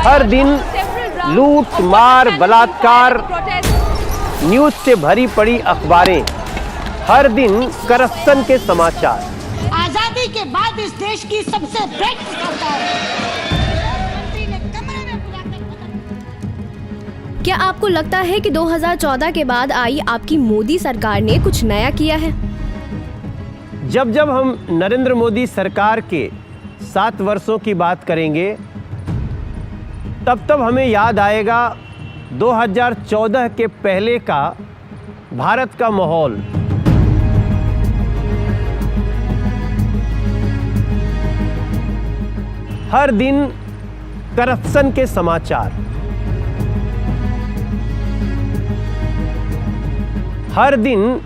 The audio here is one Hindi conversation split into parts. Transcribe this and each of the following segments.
हर दिन लूट मार बलात्कार, न्यूज से भरी पड़ी अखबारें, हर दिन करप्शन के समाचार। आजादी के बाद इस देश की सबसे बेस्ट सरकार है। क्या आपको लगता है कि 2014 के बाद आई आपकी मोदी सरकार ने कुछ नया किया है? जब जब हम नरेंद्र मोदी सरकार के 7 वर्षों की बात करेंगे, तब तब हमें याद आएगा 2014 के पहले का भारत का माहौल। हर दिन करप्शन के समाचार, हर दिन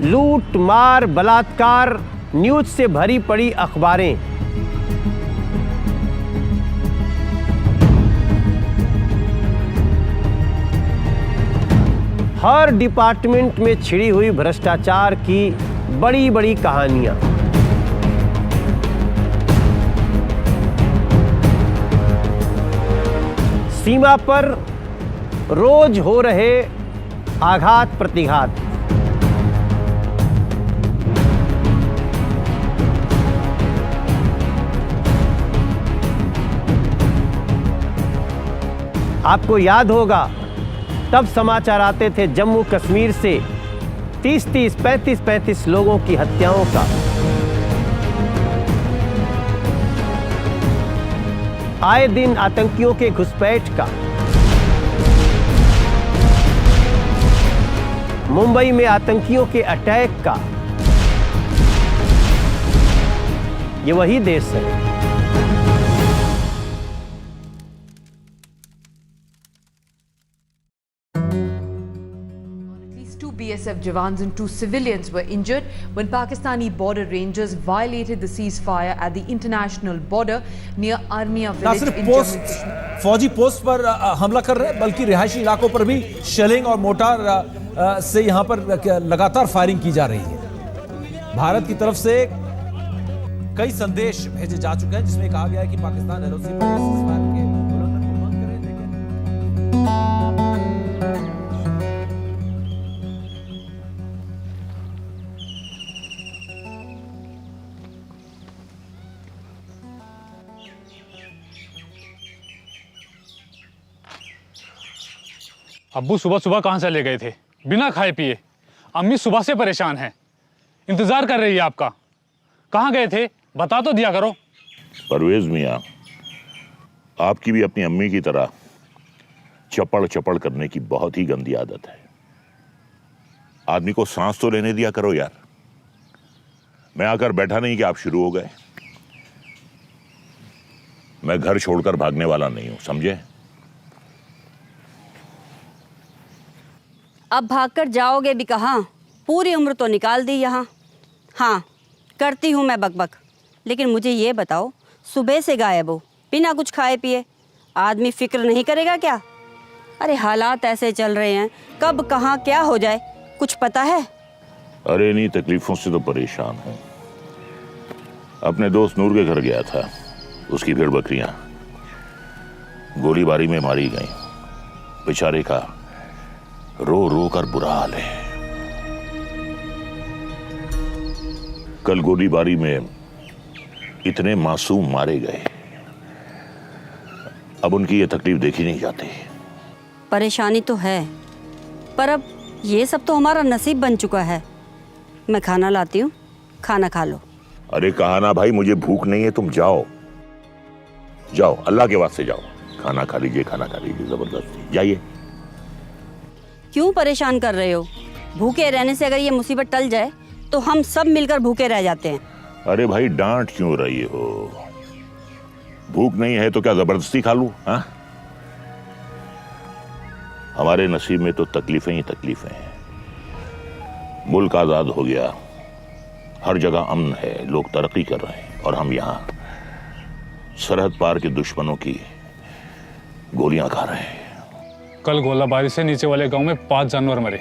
लूट मार बलात्कार, न्यूज से भरी पड़ी अखबारें। हर डिपार्टमेंट में छिड़ी हुई भ्रष्टाचार की बड़ी बड़ी कहानियां। सीमा पर रोज हो रहे आघात प्रतिघात। आपको याद होगा, तब समाचार आते थे जम्मू कश्मीर से 30-30, 35-35 लोगों की हत्याओं का। आए दिन आतंकियों के घुसपैठ का। मुंबई में आतंकियों के अटैक का। ये वही देश है। Two BSF jawans and 2 civilians were injured when Pakistani border rangers violated the ceasefire at the international border near Armia village in Jammu and Kashmir. फौजी पोस्ट पर हमला कर रहे हैं, बल्कि रिहायशी इलाकों पर भी शेलिंग और मोर्टार से यहां पर लगातार फायरिंग की जा रही है। भारत की तरफ से कई संदेश भेजे जा चुके हैं, जिसमें कहा गया है कि पाकिस्तान एलओसी पर ceasefire के उल्लंघन को बंद करे। अब्बू सुबह सुबह कहां चले गए थे बिना खाए पिए? अम्मी सुबह से परेशान हैं, इंतजार कर रही है आपका। कहां गए थे बता तो दिया करो। परवेज मियां, आपकी भी अपनी अम्मी की तरह चपड़ चपड़ करने की बहुत ही गंदी आदत है। आदमी को सांस तो लेने दिया करो यार। मैं आकर बैठा नहीं कि आप शुरू हो गए। मैं घर छोड़कर भागने वाला नहीं हूं, समझे? अब भागकर जाओगे भी कहाँ? पूरी उम्र तो निकाल दी यहाँ। हाँ, करती हूँ मैं बकबक, लेकिन मुझे ये बताओ, सुबह से गायब हो बिना कुछ खाए पिए, आदमी फिक्र नहीं करेगा क्या? अरे हालात ऐसे चल रहे हैं, कब कहाँ क्या हो जाए कुछ पता है? अरे नहीं, तकलीफों से तो परेशान हूं। अपने दोस्त नूर के घर गया था, उसकी भेड़ बकरियां गोलीबारी में मारी गईं। बेचारे का रो रो कर बुरा हाल है। कल गोलीबारी में इतने मासूम मारे गए, अब उनकी ये तकलीफ देखी नहीं जाती। परेशानी तो है, पर अब ये सब तो हमारा नसीब बन चुका है। मैं खाना लाती हूँ, खाना खा लो। अरे कहा ना भाई, मुझे भूख नहीं है, तुम जाओ जाओ, अल्लाह के वास्ते जाओ, खाना खा लीजिए, खाना खा लीजिए, जबरदस्ती जाइए। क्यों परेशान कर रहे हो? भूखे रहने से अगर ये मुसीबत टल जाए तो हम सब मिलकर भूखे रह जाते हैं। अरे भाई डांट क्यों रही हो? भूख नहीं है तो क्या जबरदस्ती खा लूं? हाँ, हमारे नसीब में तो तकलीफें ही तकलीफें हैं। मुल्क आजाद हो गया, हर जगह अमन है, लोग तरक्की कर रहे हैं, और हम यहाँ सरहद पार के दुश्मनों की गोलियां खा रहे हैं। कल गोलाबारी से नीचे वाले गांव में 5 जानवर मरे।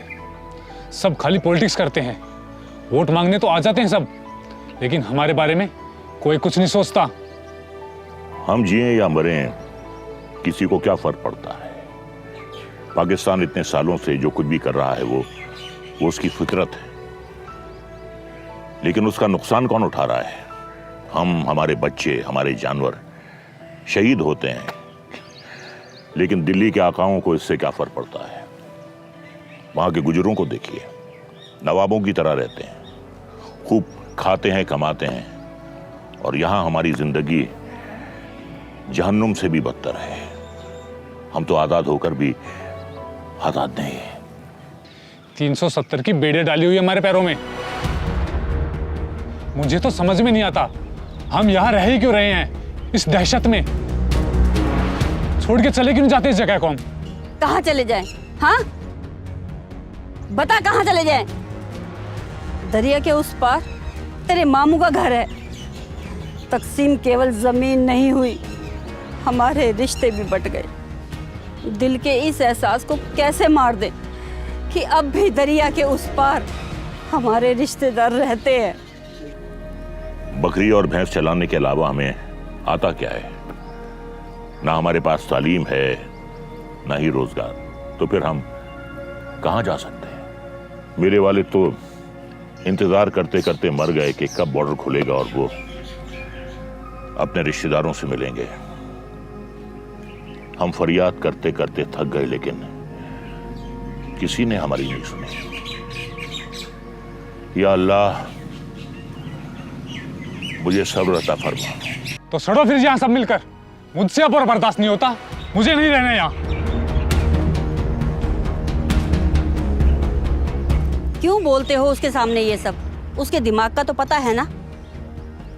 सब खाली पॉलिटिक्स करते हैं, वोट मांगने तो आ जाते हैं सब, लेकिन हमारे बारे में कोई कुछ नहीं सोचता। हम जिए या मरे, किसी को क्या फर्क पड़ता है। पाकिस्तान इतने सालों से जो कुछ भी कर रहा है वो उसकी फितरत है, लेकिन उसका नुकसान कौन उठा रहा है? हम, हमारे बच्चे, हमारे जानवर शहीद होते हैं, लेकिन दिल्ली के आकाओं को इससे क्या फर्क पड़ता है? वहां के गुजरों को देखिए, नवाबों की तरह रहते हैं, खूब खाते हैं, कमाते हैं, और यहां हमारी जिंदगी जहन्नुम से भी बदतर है। हम तो आजाद होकर भी आजाद नहीं है। 370 की बेड़े डाली हुई है हमारे पैरों में। मुझे तो समझ में नहीं आता हम यहां रह ही क्यों रहे हैं इस दहशत में। छोड़ के चले क्यों नहीं जाते इस जगह को हम? कहाँ चले जाएं? हाँ, बता कहाँ चले जाएं? दरिया के उस पार तेरे मामू का घर है। तकसीम केवल जमीन नहीं हुई, हमारे रिश्ते भी बट गए। दिल के इस एहसास को कैसे मार दे कि अब भी दरिया के उस पार हमारे रिश्तेदार रहते हैं। बकरी और भैंस चलाने के अलावा हमें आता क्या है? ना हमारे पास तालीम है, ना ही रोजगार, तो फिर हम कहां जा सकते हैं? मेरे वाले तो इंतजार करते करते मर गए कि कब बॉर्डर खुलेगा और वो अपने रिश्तेदारों से मिलेंगे। हम फरियाद करते करते थक गए, लेकिन किसी ने हमारी नहीं सुनी। या अल्लाह, मुझे सब्र अता फरमा। तो सड़ो फिर यहां सब मिलकर। मुझसे अब और बर्दाश्त नहीं होता, मुझे नहीं रहना यहां। क्यों बोलते हो उसके सामने ये सब? उसके दिमाग का तो पता है ना।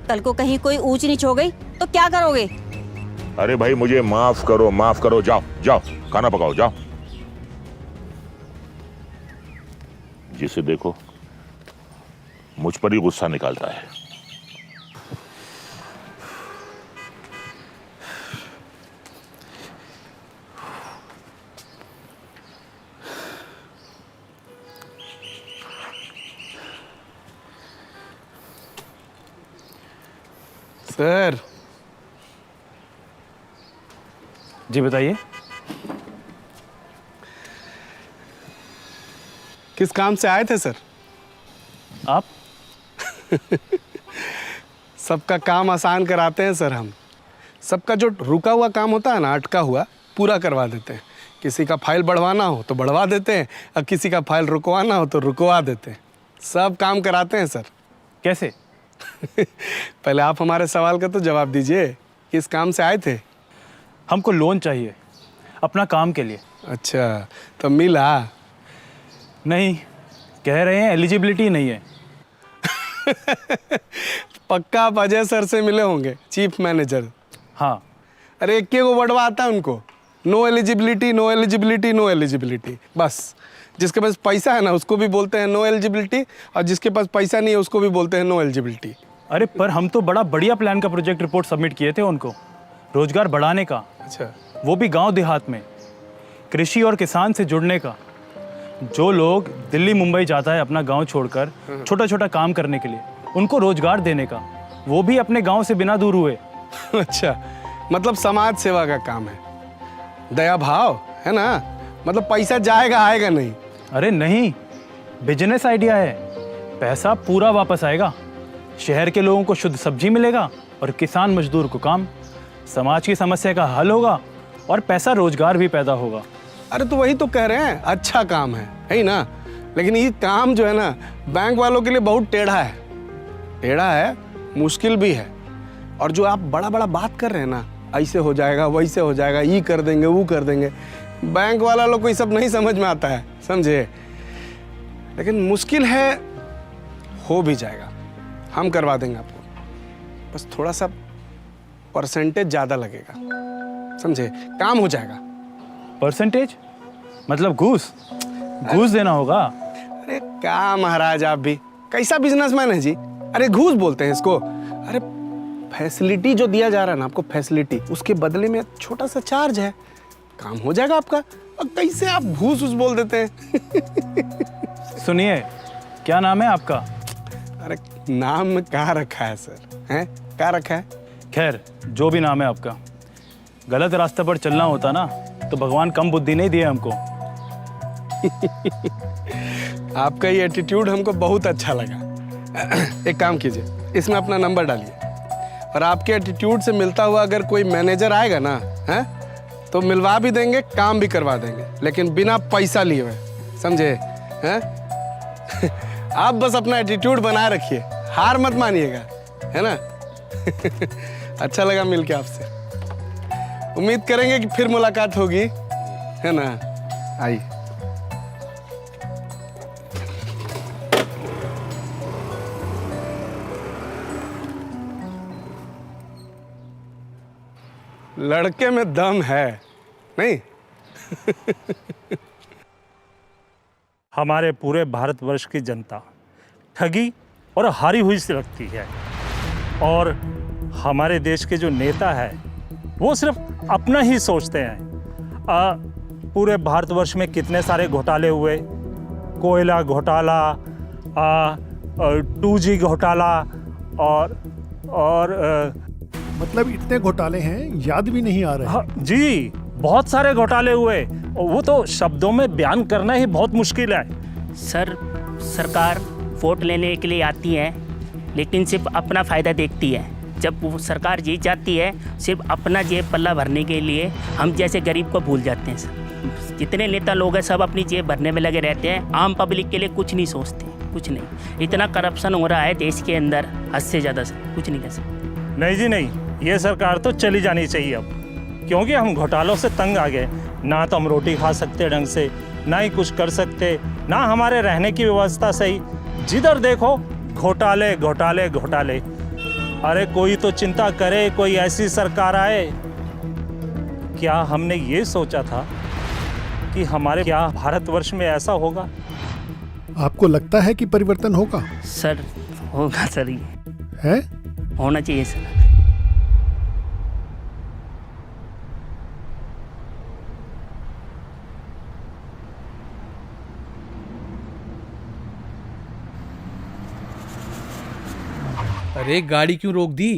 कल को कहीं कोई ऊंच नीच हो गई तो क्या करोगे? अरे भाई, मुझे माफ करो, जाओ जाओ, खाना पकाओ, जाओ। जिसे देखो मुझ पर ही गुस्सा निकालता है। सर जी बताइए। किस काम से आए थे सर? आप? सबका काम आसान कराते हैं सर हम। सबका जो रुका हुआ काम होता है ना, अटका हुआ, पूरा करवा देते हैं। किसी का फाइल बढ़वाना हो तो बढ़वा देते हैं, और किसी का फाइल रुकवाना हो तो रुकवा देते हैं। सब काम कराते हैं सर। कैसे? पहले आप हमारे सवाल का तो जवाब दीजिए। किस काम से आए थे? हमको लोन चाहिए अपना काम के लिए। अच्छा, तो मिला? नहीं, कह रहे हैं एलिजिबिलिटी नहीं है। पक्का आप अजय सर से मिले होंगे, चीफ मैनेजर। हाँ। अरे एक को वर्डवा आता है उनको, no eligibility, no eligibility, no eligibility. बस जिसके पास पैसा है ना उसको भी बोलते हैं नो एलिजिबिलिटी, और जिसके पास पैसा नहीं है उसको भी बोलते हैं नो एलिजिबिलिटी। अरे पर हम तो बड़ा बढ़िया प्लान का प्रोजेक्ट रिपोर्ट सबमिट किए थे उनको, रोजगार बढ़ाने का। अच्छा, वो भी गांव देहात में, कृषि और किसान से जुड़ने का। जो लोग दिल्ली मुंबई जाता है अपना गांव छोड़कर छोटा छोटा काम करने के लिए, उनको रोजगार देने का, वो भी अपने गांव से बिना दूर हुए। अच्छा, मतलब समाज सेवा का काम है, दया भाव है ना। मतलब पैसा जाएगा आएगा नहीं। अरे नहीं, बिजनेस आइडिया है, पैसा पूरा वापस आएगा। शहर के लोगों को शुद्ध सब्जी मिलेगा और किसान मजदूर को काम। समाज की समस्या का हल होगा और पैसा रोजगार भी पैदा होगा। अरे तो वही तो कह रहे हैं, अच्छा काम है ही ना। लेकिन ये काम जो है ना, बैंक वालों के लिए बहुत टेढ़ा है। टेढ़ा है, मुश्किल भी है। और जो आप बड़ा बड़ा बात कर रहे हैं ना, ऐसे हो जाएगा, वैसे हो जाएगा, ये कर देंगे, वो कर देंगे, बैंक वाला लोग को ये सब नहीं समझ में आता है, समझे। लेकिन मुश्किल है, हो भी जाएगा, हम करवा देंगे आपको। बस थोड़ा सा परसेंटेज ज़्यादा लगेगा, समझे, काम हो जाएगा। परसेंटेज मतलब घूस? घूस देना होगा? अरे क्या महाराज, आप भी कैसा बिजनेसमैन है जी। अरे घूस बोलते हैं इसको। अरे फैसिलिटी जो दिया जा रहा है ना आपको, फैसिलिटी, उसके बदले में छोटा सा चार्ज है, काम हो जाएगा आपका। और कैसे आप घूस उस बोल देते हैं। सुनिए, क्या नाम है आपका? अरे नाम में क्या रखा है सर? हैं क्या रखा है? खैर, जो भी नाम है आपका, गलत रास्ते पर चलना होता ना तो भगवान कम बुद्धि नहीं दिए हमको। आपका ये एटीट्यूड हमको बहुत अच्छा लगा। एक काम कीजिए, इसमें अपना नंबर डालिए और आपके एटीट्यूड से मिलता हुआ अगर कोई मैनेजर आएगा ना, हैं, तो मिलवा भी देंगे, काम भी करवा देंगे, लेकिन बिना पैसा लिए हुए, समझे? हैं? आप बस अपना एटीट्यूड बनाए रखिए, हार मत मानिएगा, है ना? अच्छा लगा मिलके आपसे। उम्मीद करेंगे कि फिर मुलाकात होगी, है ना? आइए। लड़के में दम है, नहीं? हमारे पूरे भारतवर्ष की जनता ठगी और हारी हुई से लगती है, और हमारे देश के जो नेता है वो सिर्फ अपना ही सोचते हैं। पूरे भारतवर्ष में कितने सारे घोटाले हुए, कोयला घोटाला, 2G घोटाला और मतलब इतने घोटाले हैं याद भी नहीं आ रहे। हाँ, जी बहुत सारे घोटाले हुए, वो तो शब्दों में बयान करना ही बहुत मुश्किल है। सर, सरकार वोट लेने के लिए आती है लेकिन सिर्फ अपना फ़ायदा देखती है। जब वो सरकार जीत जाती है सिर्फ अपना जेब पल्ला भरने के लिए हम जैसे गरीब को भूल जाते हैं। सर, जितने नेता लोग हैं सब अपनी जेब भरने में लगे रहते हैं, आम पब्लिक के लिए कुछ नहीं सोचते, कुछ नहीं। इतना करप्शन हो रहा है देश के अंदर, हद से ज़्यादा, सर कुछ नहीं कर सकते। नहीं जी नहीं, ये सरकार तो चली जानी चाहिए अब, क्योंकि हम घोटालों से तंग आ गए। ना तो हम रोटी खा सकते ढंग से, ना ही कुछ कर सकते, ना हमारे रहने की व्यवस्था सही। जिधर देखो घोटाले घोटाले घोटाले। अरे कोई तो चिंता करे, कोई ऐसी सरकार आए। क्या हमने ये सोचा था कि हमारे क्या भारतवर्ष में ऐसा होगा? आपको लगता है कि परिवर्तन होगा? सर होगा सर, ये है होना चाहिए सर। अरे गाड़ी क्यों रोक दी?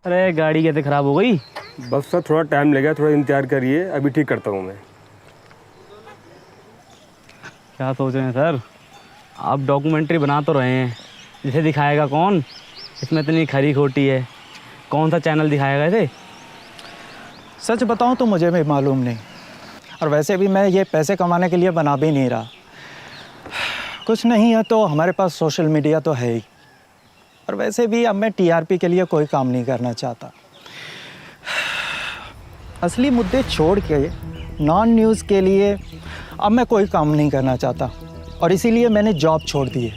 अरे गाड़ी कैसे खराब हो गई? बस सर थोड़ा टाइम लगेगा, थोड़ा इंतजार करिए, अभी ठीक करता हूँ मैं। क्या सोच रहे हैं सर? आप डॉक्यूमेंट्री बना तो रहे हैं, इसे दिखाएगा कौन? इसमें इतनी खरी खोटी है, कौन सा चैनल दिखाएगा इसे? सच बताऊं तो मुझे भी मालूम नहीं, और वैसे भी मैं ये पैसे कमाने के लिए बना भी नहीं रहा। कुछ नहीं है तो हमारे पास सोशल मीडिया तो है ही, और वैसे भी अब मैं टीआरपी के लिए कोई काम नहीं करना चाहता। असली मुद्दे छोड़ के नॉन न्यूज़ के लिए अब मैं कोई काम नहीं करना चाहता, और इसीलिए मैंने जॉब छोड़ दी है।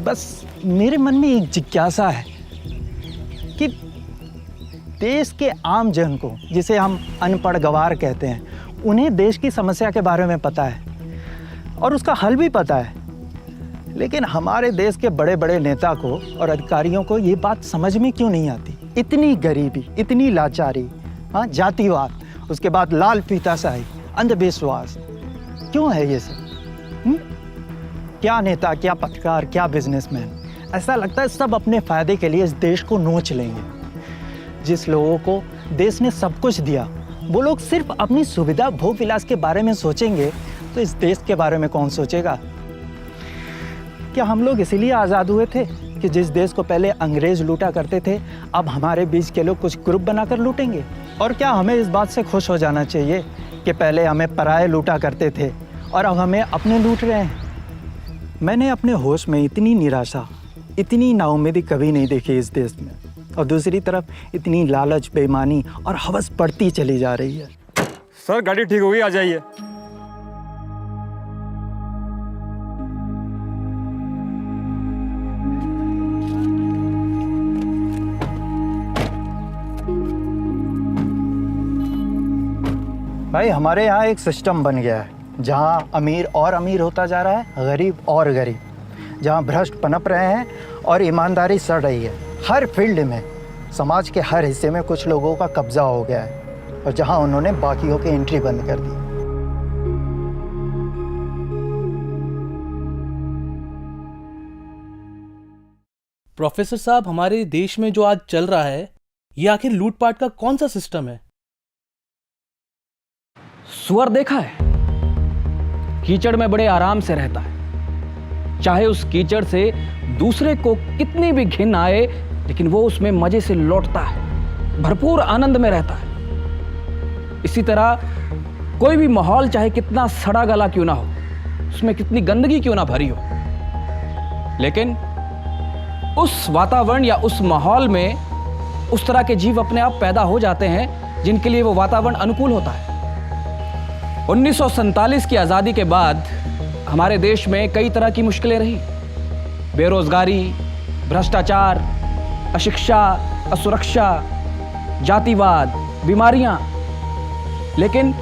बस मेरे मन में एक जिज्ञासा है कि देश के आम जन को, जिसे हम अनपढ़ गवार कहते हैं, उन्हें देश की समस्या के बारे में पता है और उसका हल भी पता है, लेकिन हमारे देश के बड़े बड़े नेता को और अधिकारियों को ये बात समझ में क्यों नहीं आती? इतनी गरीबी, इतनी लाचारी, हाँ, जातिवाद, उसके बाद लाल फीताशाही, अंधविश्वास, क्यों है ये सब? क्या नेता, क्या पत्रकार, क्या बिजनेसमैन, ऐसा लगता है सब अपने फायदे के लिए इस देश को नोच लेंगे। जिस लोगों को देश ने सब कुछ दिया, वो लोग सिर्फ अपनी सुविधा भोग विलास के बारे में सोचेंगे तो इस देश के बारे में कौन सोचेगा? क्या हम लोग इसीलिए आज़ाद हुए थे कि जिस देश को पहले अंग्रेज लूटा करते थे, अब हमारे बीच के लोग कुछ ग्रुप बनाकर लूटेंगे? और क्या हमें इस बात से खुश हो जाना चाहिए कि पहले हमें पराये लूटा करते थे और अब हमें अपने लूट रहे हैं? मैंने अपने होश में इतनी निराशा, इतनी नाउम्मीदी कभी नहीं देखी इस देश में, और दूसरी तरफ इतनी लालच, बेईमानी और हवस बढ़ती चली जा रही है। सर गाड़ी ठीक हो गई, आ जाइए। भाई हमारे यहाँ एक सिस्टम बन गया है जहाँ अमीर और अमीर होता जा रहा है, गरीब और गरीब। जहाँ भ्रष्ट पनप रहे हैं और ईमानदारी सड़ रही है। हर फील्ड में, समाज के हर हिस्से में कुछ लोगों का कब्जा हो गया है और जहाँ उन्होंने बाकियों की एंट्री बंद कर दी। प्रोफेसर साहब, हमारे देश में जो आज चल रहा है, ये आखिर लूटपाट का कौन सा सिस्टम है? सुअर देखा है? कीचड़ में बड़े आराम से रहता है, चाहे उस कीचड़ से दूसरे को कितनी भी घिन आए, लेकिन वो उसमें मजे से लौटता है, भरपूर आनंद में रहता है। इसी तरह कोई भी माहौल चाहे कितना सड़ा गला क्यों ना हो, उसमें कितनी गंदगी क्यों ना भरी हो, लेकिन उस वातावरण या उस माहौल में उस तरह के जीव अपने आप पैदा हो जाते हैं जिनके लिए वो वातावरण अनुकूल होता है। 1947 की आज़ादी के बाद हमारे देश में कई तरह की मुश्किलें रही। बेरोजगारी, भ्रष्टाचार, अशिक्षा, असुरक्षा, जातिवाद, बीमारियां। लेकिन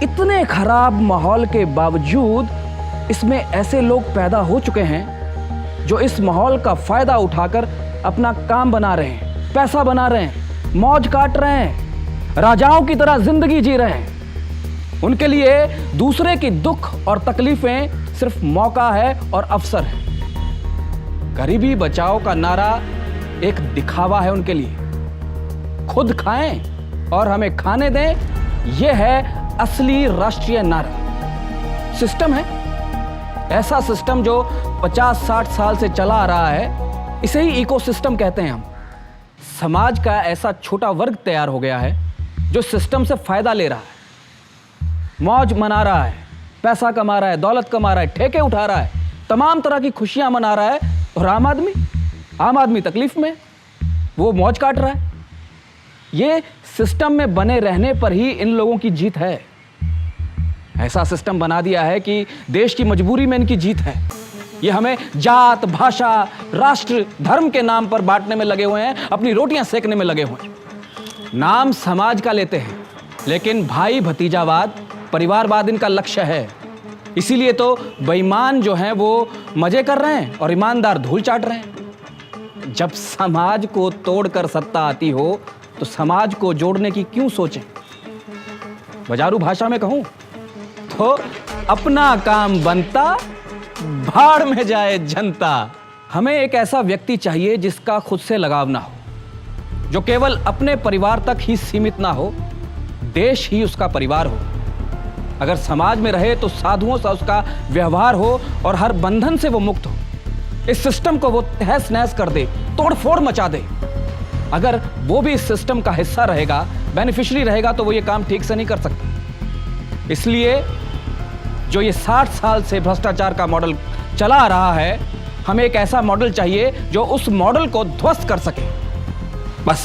इतने खराब माहौल के बावजूद इसमें ऐसे लोग पैदा हो चुके हैं जो इस माहौल का फायदा उठाकर अपना काम बना रहे हैं, पैसा बना रहे हैं, मौज काट रहे हैं, राजाओं की तरह जिंदगी जी रहे हैं। उनके लिए दूसरे की दुख और तकलीफें सिर्फ मौका है और अवसर है। गरीबी बचाओ का नारा एक दिखावा है उनके लिए। खुद खाएं और हमें खाने दें, यह है असली राष्ट्रीय नारा। सिस्टम है ऐसा सिस्टम जो 50-60 साल से चला आ रहा है, इसे ही इकोसिस्टम कहते हैं हम। समाज का ऐसा छोटा वर्ग तैयार हो गया है जो सिस्टम से फायदा ले रहा है, मौज मना रहा है, पैसा कमा रहा है, दौलत कमा रहा है, ठेके उठा रहा है, तमाम तरह की खुशियां मना रहा है। और आम आदमी तकलीफ में, वो मौज काट रहा है। ये सिस्टम में बने रहने पर ही इन लोगों की जीत है। ऐसा सिस्टम बना दिया है कि देश की मजबूरी में इनकी जीत है। ये हमें जात, भाषा, राष्ट्र, धर्म के नाम पर बांटने में लगे हुए हैं, अपनी रोटियां सेकने में लगे हुए हैं। नाम समाज का लेते हैं, लेकिन भाई भतीजावाद, परिवारवाद इनका लक्ष्य है। इसीलिए तो बेईमान जो हैं वो मजे कर रहे हैं और ईमानदार धूल चाट रहे हैं। जब समाज को तोड़कर सत्ता आती हो तो समाज को जोड़ने की क्यों सोचें? बाजारू भाषा में कहूं तो अपना काम बनता, भाड़ में जाए जनता। हमें एक ऐसा व्यक्ति चाहिए जिसका खुद से लगाव ना हो, जो केवल अपने परिवार तक ही सीमित ना हो, देश ही उसका परिवार हो। अगर समाज में रहे तो साधुओं सा उसका व्यवहार हो और हर बंधन से वो मुक्त हो। इस सिस्टम को वो तहस नहस कर दे, तोड़फोड़ मचा दे। अगर वो भी इस सिस्टम का हिस्सा रहेगा, बेनिफिशियरी रहेगा, तो वो ये काम ठीक से नहीं कर सकता। इसलिए जो ये 60 साल से भ्रष्टाचार का मॉडल चला आ रहा है, हमें एक ऐसा मॉडल चाहिए जो उस मॉडल को ध्वस्त कर सके। बस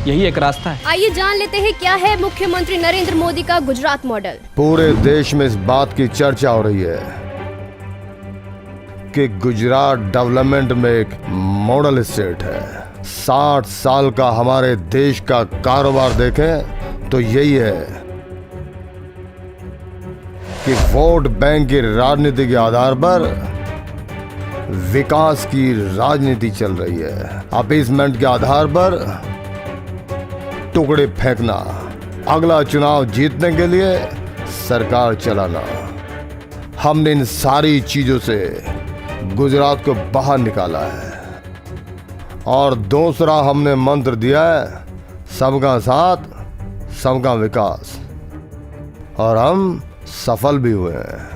यही एक रास्ता है। आइए जान लेते हैं क्या है मुख्यमंत्री नरेंद्र मोदी का गुजरात मॉडल। पूरे देश में इस बात की चर्चा हो रही है कि गुजरात डेवलपमेंट में एक मॉडल स्टेट है। 60 साल का हमारे देश का कारोबार देखें तो यही है कि वोट बैंक की राजनीति के आधार पर विकास की राजनीति चल रही है। अपीसमेंट के आधार पर टुकड़े फेंकना, अगला चुनाव जीतने के लिए सरकार चलाना। हमने इन सारी चीजों से गुजरात को बाहर निकाला है। और दूसरा हमने मंत्र दिया है सबका साथ, सबका विकास, और हम सफल भी हुए हैं।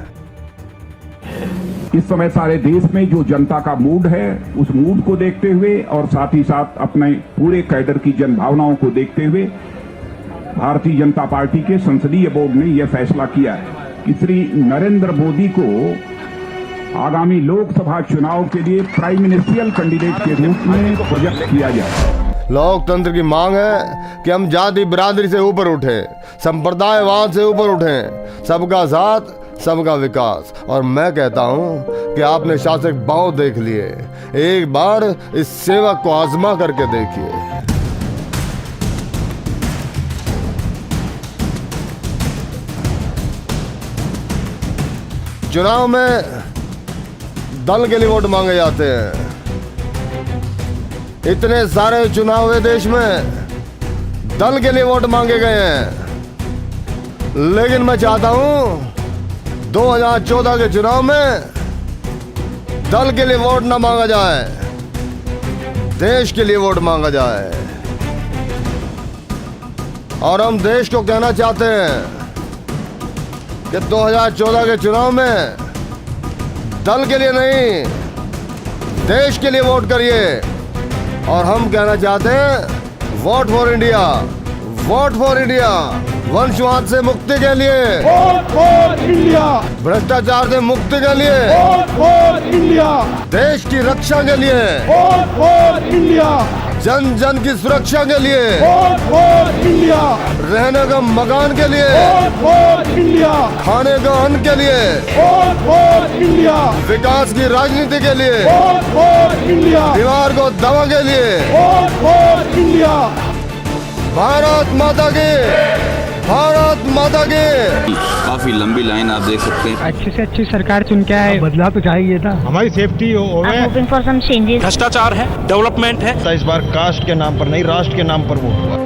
इस समय सारे देश में जो जनता का मूड है, उस मूड को देखते हुए और साथ ही साथ अपने पूरे कैडर की जन भावनाओं को देखते हुए भारतीय जनता पार्टी के संसदीय बोर्ड ने यह फैसला किया है कि श्री नरेंद्र मोदी को आगामी लोकसभा चुनाव के लिए प्राइम मिनिस्ट्रियल कैंडिडेट के रूप में प्रोजेक्ट किया जाए। लोकतंत्र की मांग है कि हम जाति बिरादरी से ऊपर उठें, संप्रदायवाद से ऊपर उठें, सबका साथ, सबका विकास। और मैं कहता हूं कि आपने शासक बहुत देख लिए, एक बार इस सेवक को आजमा करके देखिए। चुनाव में दल के लिए वोट मांगे जाते हैं। इतने सारे चुनाव हुए देश में, दल के लिए वोट मांगे गए हैं। लेकिन मैं चाहता हूं 2014 के चुनाव में दल के लिए वोट ना मांगा जाए, देश के लिए वोट मांगा जाए। और हम देश को कहना चाहते हैं कि 2014 के चुनाव में दल के लिए नहीं, देश के लिए वोट करिए। और हम कहना चाहते हैं vote for India, vote for India, वंशवाद से मुक्ति के लिए वोट फॉर इंडिया, भ्रष्टाचार से मुक्ति के लिए वोट फॉर इंडिया, देश की रक्षा के लिए वोट फॉर इंडिया, जन जन की सुरक्षा के लिए वोट फॉर इंडिया, रहने का मकान के लिए वोट फॉर इंडिया, खाने का अन्न के लिए वोट फॉर इंडिया, विकास की राजनीति के लिए वोट फॉर इंडिया, बीमार को दवा के लिए वोट फॉर इंडिया। भारत माता की, भारत माता की। काफी लंबी लाइन आप देख सकते हैं। अच्छी से अच्छी सरकार चुन के आए, बदला तो चाहिए था। हमारी सेफ्टी हो, भ्रष्टाचार है, डेवलपमेंट है। इस बार कास्ट के नाम पर नहीं, राष्ट्र के नाम पर वोट हुआ।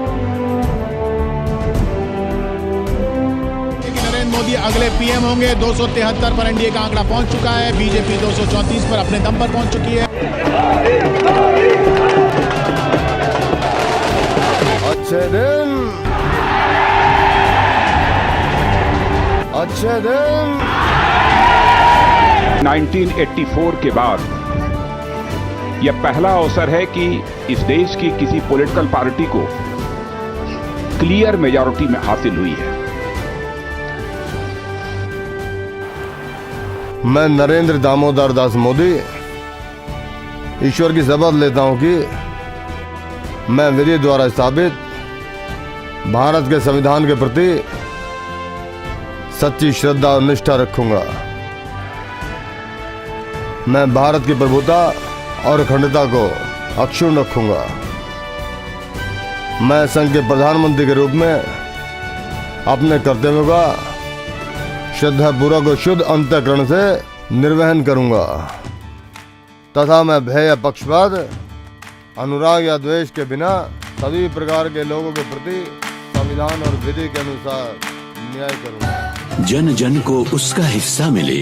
नरेंद्र मोदी अगले पीएम होंगे। 273 पर एनडीए का आंकड़ा पहुंच चुका है। बीजेपी 234 पर अपने दम पर पहुंच चुकी है। अच्छे दिन, अच्छे दिन। 1984 के बाद यह पहला अवसर है कि इस देश की किसी पॉलिटिकल पार्टी को क्लियर मेजॉरिटी में हासिल हुई है। मैं नरेंद्र दामोदर दास मोदी ईश्वर की शपथ लेता हूं कि मैं विधि द्वारा स्थापित भारत के संविधान के प्रति सच्ची श्रद्धा और निष्ठा रखूंगा। मैं भारत की प्रभुता और अखंडता को अक्षुण्ण रखूंगा। मैं संघ के प्रधानमंत्री के रूप में अपने कर्तव्यों का श्रद्धापूर्वक और शुद्ध अंतःकरण से निर्वहन करूंगा तथा मैं भय या पक्षपात, अनुराग या द्वेष के बिना सभी प्रकार के लोगों के प्रति संविधान और विधि के अनुसार न्याय करूंगा। जन जन को उसका हिस्सा मिले,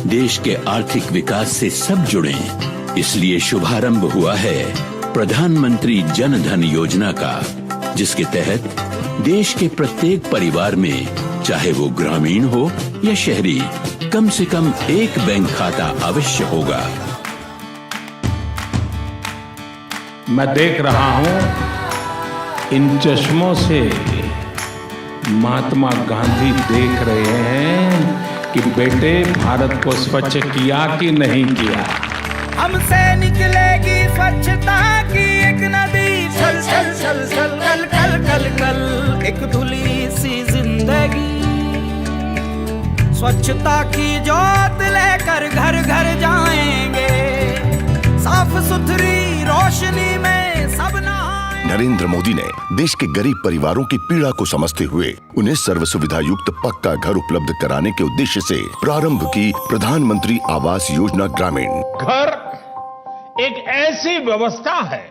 देश के आर्थिक विकास से सब जुड़े, इसलिए शुभारंभ हुआ है प्रधानमंत्री जन धन योजना का, जिसके तहत देश के प्रत्येक परिवार में, चाहे वो ग्रामीण हो या शहरी, कम से कम एक बैंक खाता अवश्य होगा। मैं देख रहा हूं इन चश्मों से महात्मा गांधी देख रहे हैं कि बेटे भारत को स्वच्छ किया कि नहीं किया। हमसे निकलेगी स्वच्छता की एक नदी, छल छल छल छल कल कल कल कल, एक धुली सी जिंदगी। स्वच्छता की ज्योत लेकर घर घर जाएंगे, साफ सुथरी रोशनी में सब नहाएंगे। नरेंद्र मोदी ने देश के गरीब परिवारों की पीड़ा को समझते हुए उन्हें सर्व सुविधा युक्त पक्का घर उपलब्ध कराने के उद्देश्य से प्रारंभ की प्रधानमंत्री आवास योजना ग्रामीण। घर एक ऐसी व्यवस्था है,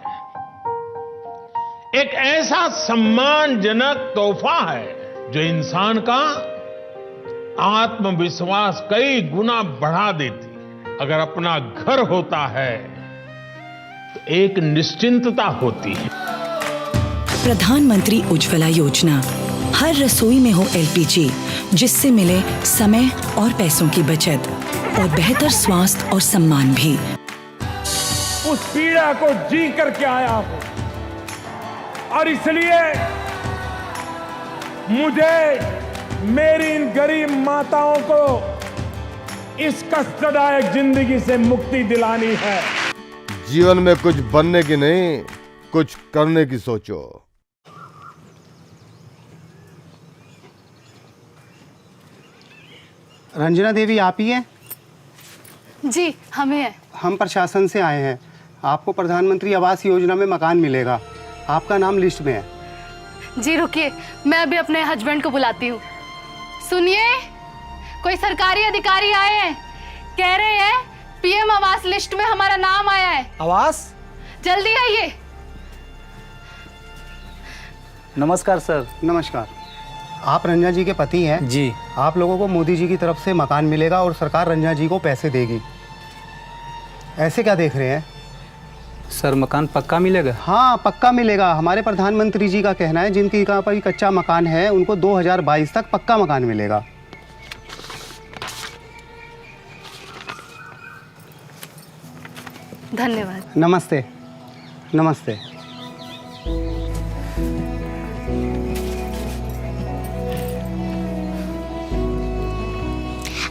एक ऐसा सम्मानजनक तोहफा है जो इंसान का आत्मविश्वास कई गुना बढ़ा देती। अगर अपना घर होता है तो एक निश्चिंतता होती है। प्रधानमंत्री उज्ज्वला योजना, हर रसोई में हो एलपीजी, जिससे मिले समय और पैसों की बचत और बेहतर स्वास्थ्य और सम्मान भी। उस पीड़ा को जी करके आया हूं और इसलिए मुझे मेरी इन गरीब माताओं को इस कष्टदायक जिंदगी से मुक्ति दिलानी है। जीवन में कुछ बनने की नहीं, कुछ करने की सोचो। रंजना देवी आप ही हैं? जी हमें है। हम प्रशासन से आए हैं। आपको प्रधानमंत्री आवास योजना में मकान मिलेगा, आपका नाम लिस्ट में है। जी रुकिए, मैं अभी अपने हस्बैंड को बुलाती हूँ। सुनिए, कोई सरकारी अधिकारी आए हैं, कह रहे हैं पीएम आवास लिस्ट में हमारा नाम आया है। आवास? जल्दी आइए। नमस्कार सर। नमस्कार। आप रंजना जी के पति हैं? जी। आप लोगों को मोदी जी की तरफ से मकान मिलेगा और सरकार रंजना जी को पैसे देगी। ऐसे क्या देख रहे हैं? सर मकान पक्का मिलेगा? हाँ, पक्का मिलेगा। हमारे प्रधानमंत्री जी का कहना है जिनकी का कोई कच्चा मकान है उनको 2022 तक पक्का मकान मिलेगा। धन्यवाद। नमस्ते। नमस्ते।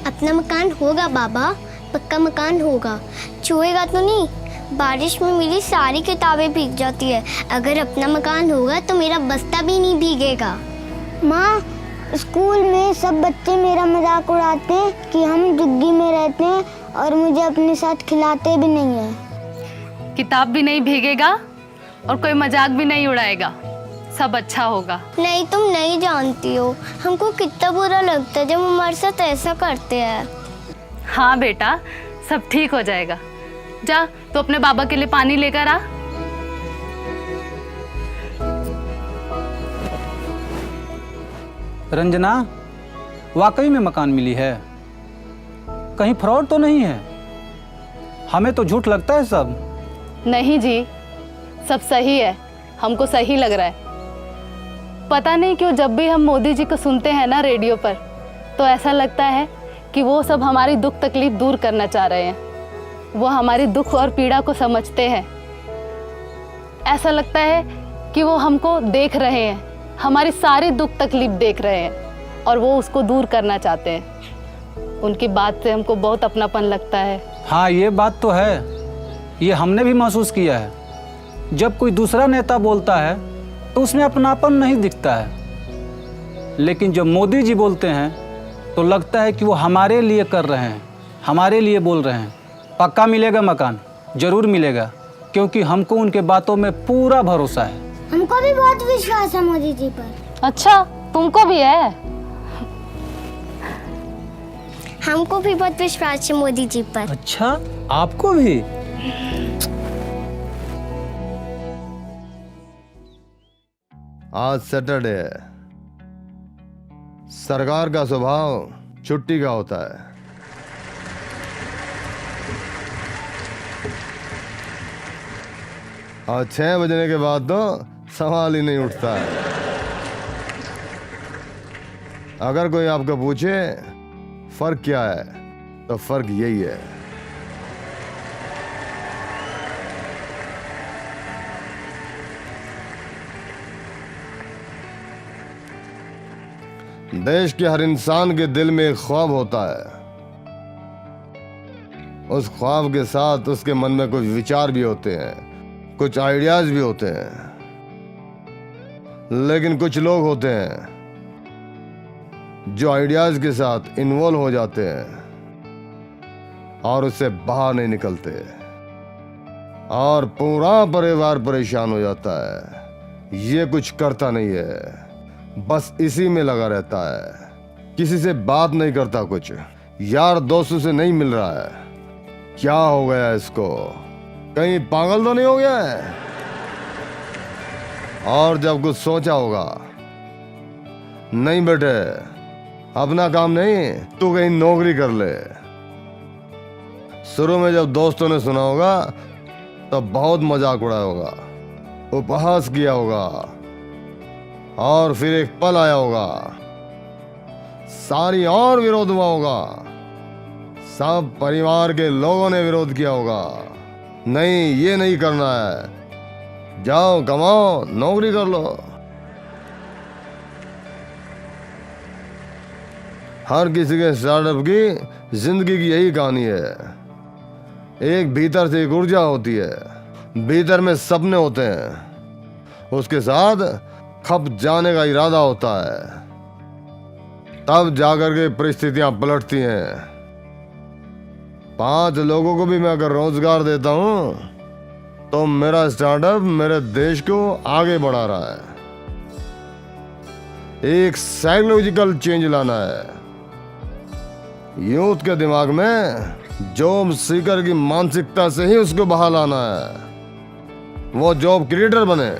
अपना मकान होगा बाबा, पक्का मकान होगा। छुएगा तो नहीं? बारिश में मेरी सारी किताबें भीग जाती है। अगर अपना मकान होगा तो मेरा बस्ता भी नहीं भीगेगा। माँ, स्कूल में सब बच्चे मेरा मजाक उड़ाते हैं कि हम झुग्गी में रहते हैं और मुझे अपने साथ खिलाते भी नहीं हैं। किताब भी नहीं भीगेगा और कोई मजाक भी नहीं उड़ाएगा। सब अच्छा होगा। नहीं, तुम नहीं जानती हो हमको कितना बुरा लगता है जब हमारे साथ ऐसा करते हैं। हाँ बेटा, सब ठीक हो जाएगा। जा तो अपने बाबा के लिए पानी लेकर आ। रंजना, वाकई में मकान मिली है? कहीं फ्रॉड तो नहीं है? हमें तो झूठ लगता है सब। नहीं जी, सब सही है। हमको सही लग रहा है। पता नहीं क्यों जब भी हम मोदी जी को सुनते हैं ना रेडियो पर, तो ऐसा लगता है कि वो सब हमारी दुख तकलीफ दूर करना चाह रहे हैं। वो हमारी दुख और पीड़ा को समझते हैं। ऐसा लगता है कि वो हमको देख रहे हैं, हमारी सारी दुख तकलीफ देख रहे हैं और वो उसको दूर करना चाहते हैं। उनकी बात से हमको बहुत अपनापन लगता है। हाँ, ये बात तो है। ये हमने भी महसूस किया है। जब कोई दूसरा नेता बोलता है तो उसमें अपनापन नहीं दिखता है, लेकिन जब मोदी जी बोलते हैं तो लगता है कि वो हमारे लिए कर रहे हैं, हमारे लिए बोल रहे हैं। पक्का मिलेगा मकान, जरूर मिलेगा, क्योंकि हमको उनके बातों में पूरा भरोसा है। हमको भी बहुत विश्वास है मोदी जी पर। अच्छा, तुमको भी है? हमको भी बहुत विश्वास है मोदी जी पर। अच्छा, आपको भी? आज सैटरडे है। सरकार का स्वभाव छुट्टी का होता है। और 6 बजने के बाद तो सवाल ही नहीं उठता है। अगर कोई आपको पूछे फर्क क्या है, तो फर्क यही है। देश के हर इंसान के दिल में एक ख्वाब होता है। उस ख्वाब के साथ उसके मन में कुछ विचार भी होते हैं, कुछ आइडियाज भी होते हैं। लेकिन कुछ लोग होते हैं जो आइडियाज के साथ इन्वॉल्व हो जाते हैं और उससे बाहर नहीं निकलते, और पूरा परिवार परेशान हो जाता है। ये कुछ करता नहीं है, बस इसी में लगा रहता है। किसी से बात नहीं करता, कुछ यार दोस्तों से नहीं मिल रहा है। क्या हो गया इसको? कहीं पागल तो नहीं हो गया है? और जब कुछ सोचा होगा, नहीं बेटे अपना काम नहीं, तू कहीं नौकरी कर ले। शुरू में जब दोस्तों ने सुना होगा तब बहुत मजाक उड़ाया होगा, उपहास किया होगा, और फिर एक पल आया होगा, सारी और विरोध हुआ होगा। सब परिवार के लोगों ने विरोध किया होगा, नहीं ये नहीं करना है, जाओ कमाओ नौकरी कर लो। हर किसी के स्टार्टअप की जिंदगी की यही कहानी है। एक भीतर से एक ऊर्जा होती है, भीतर में सपने होते हैं, उसके साथ खप जाने का इरादा होता है। तब जाकर के परिस्थितियां पलटती हैं। 5 लोगों को भी मैं अगर रोजगार देता हूं तो मेरा स्टार्टअप मेरे देश को आगे बढ़ा रहा है। एक साइकोलॉजिकल चेंज लाना है। यूथ के दिमाग में जॉब सीकर की मानसिकता से ही उसको बाहर लाना है। वो जॉब क्रिएटर बने।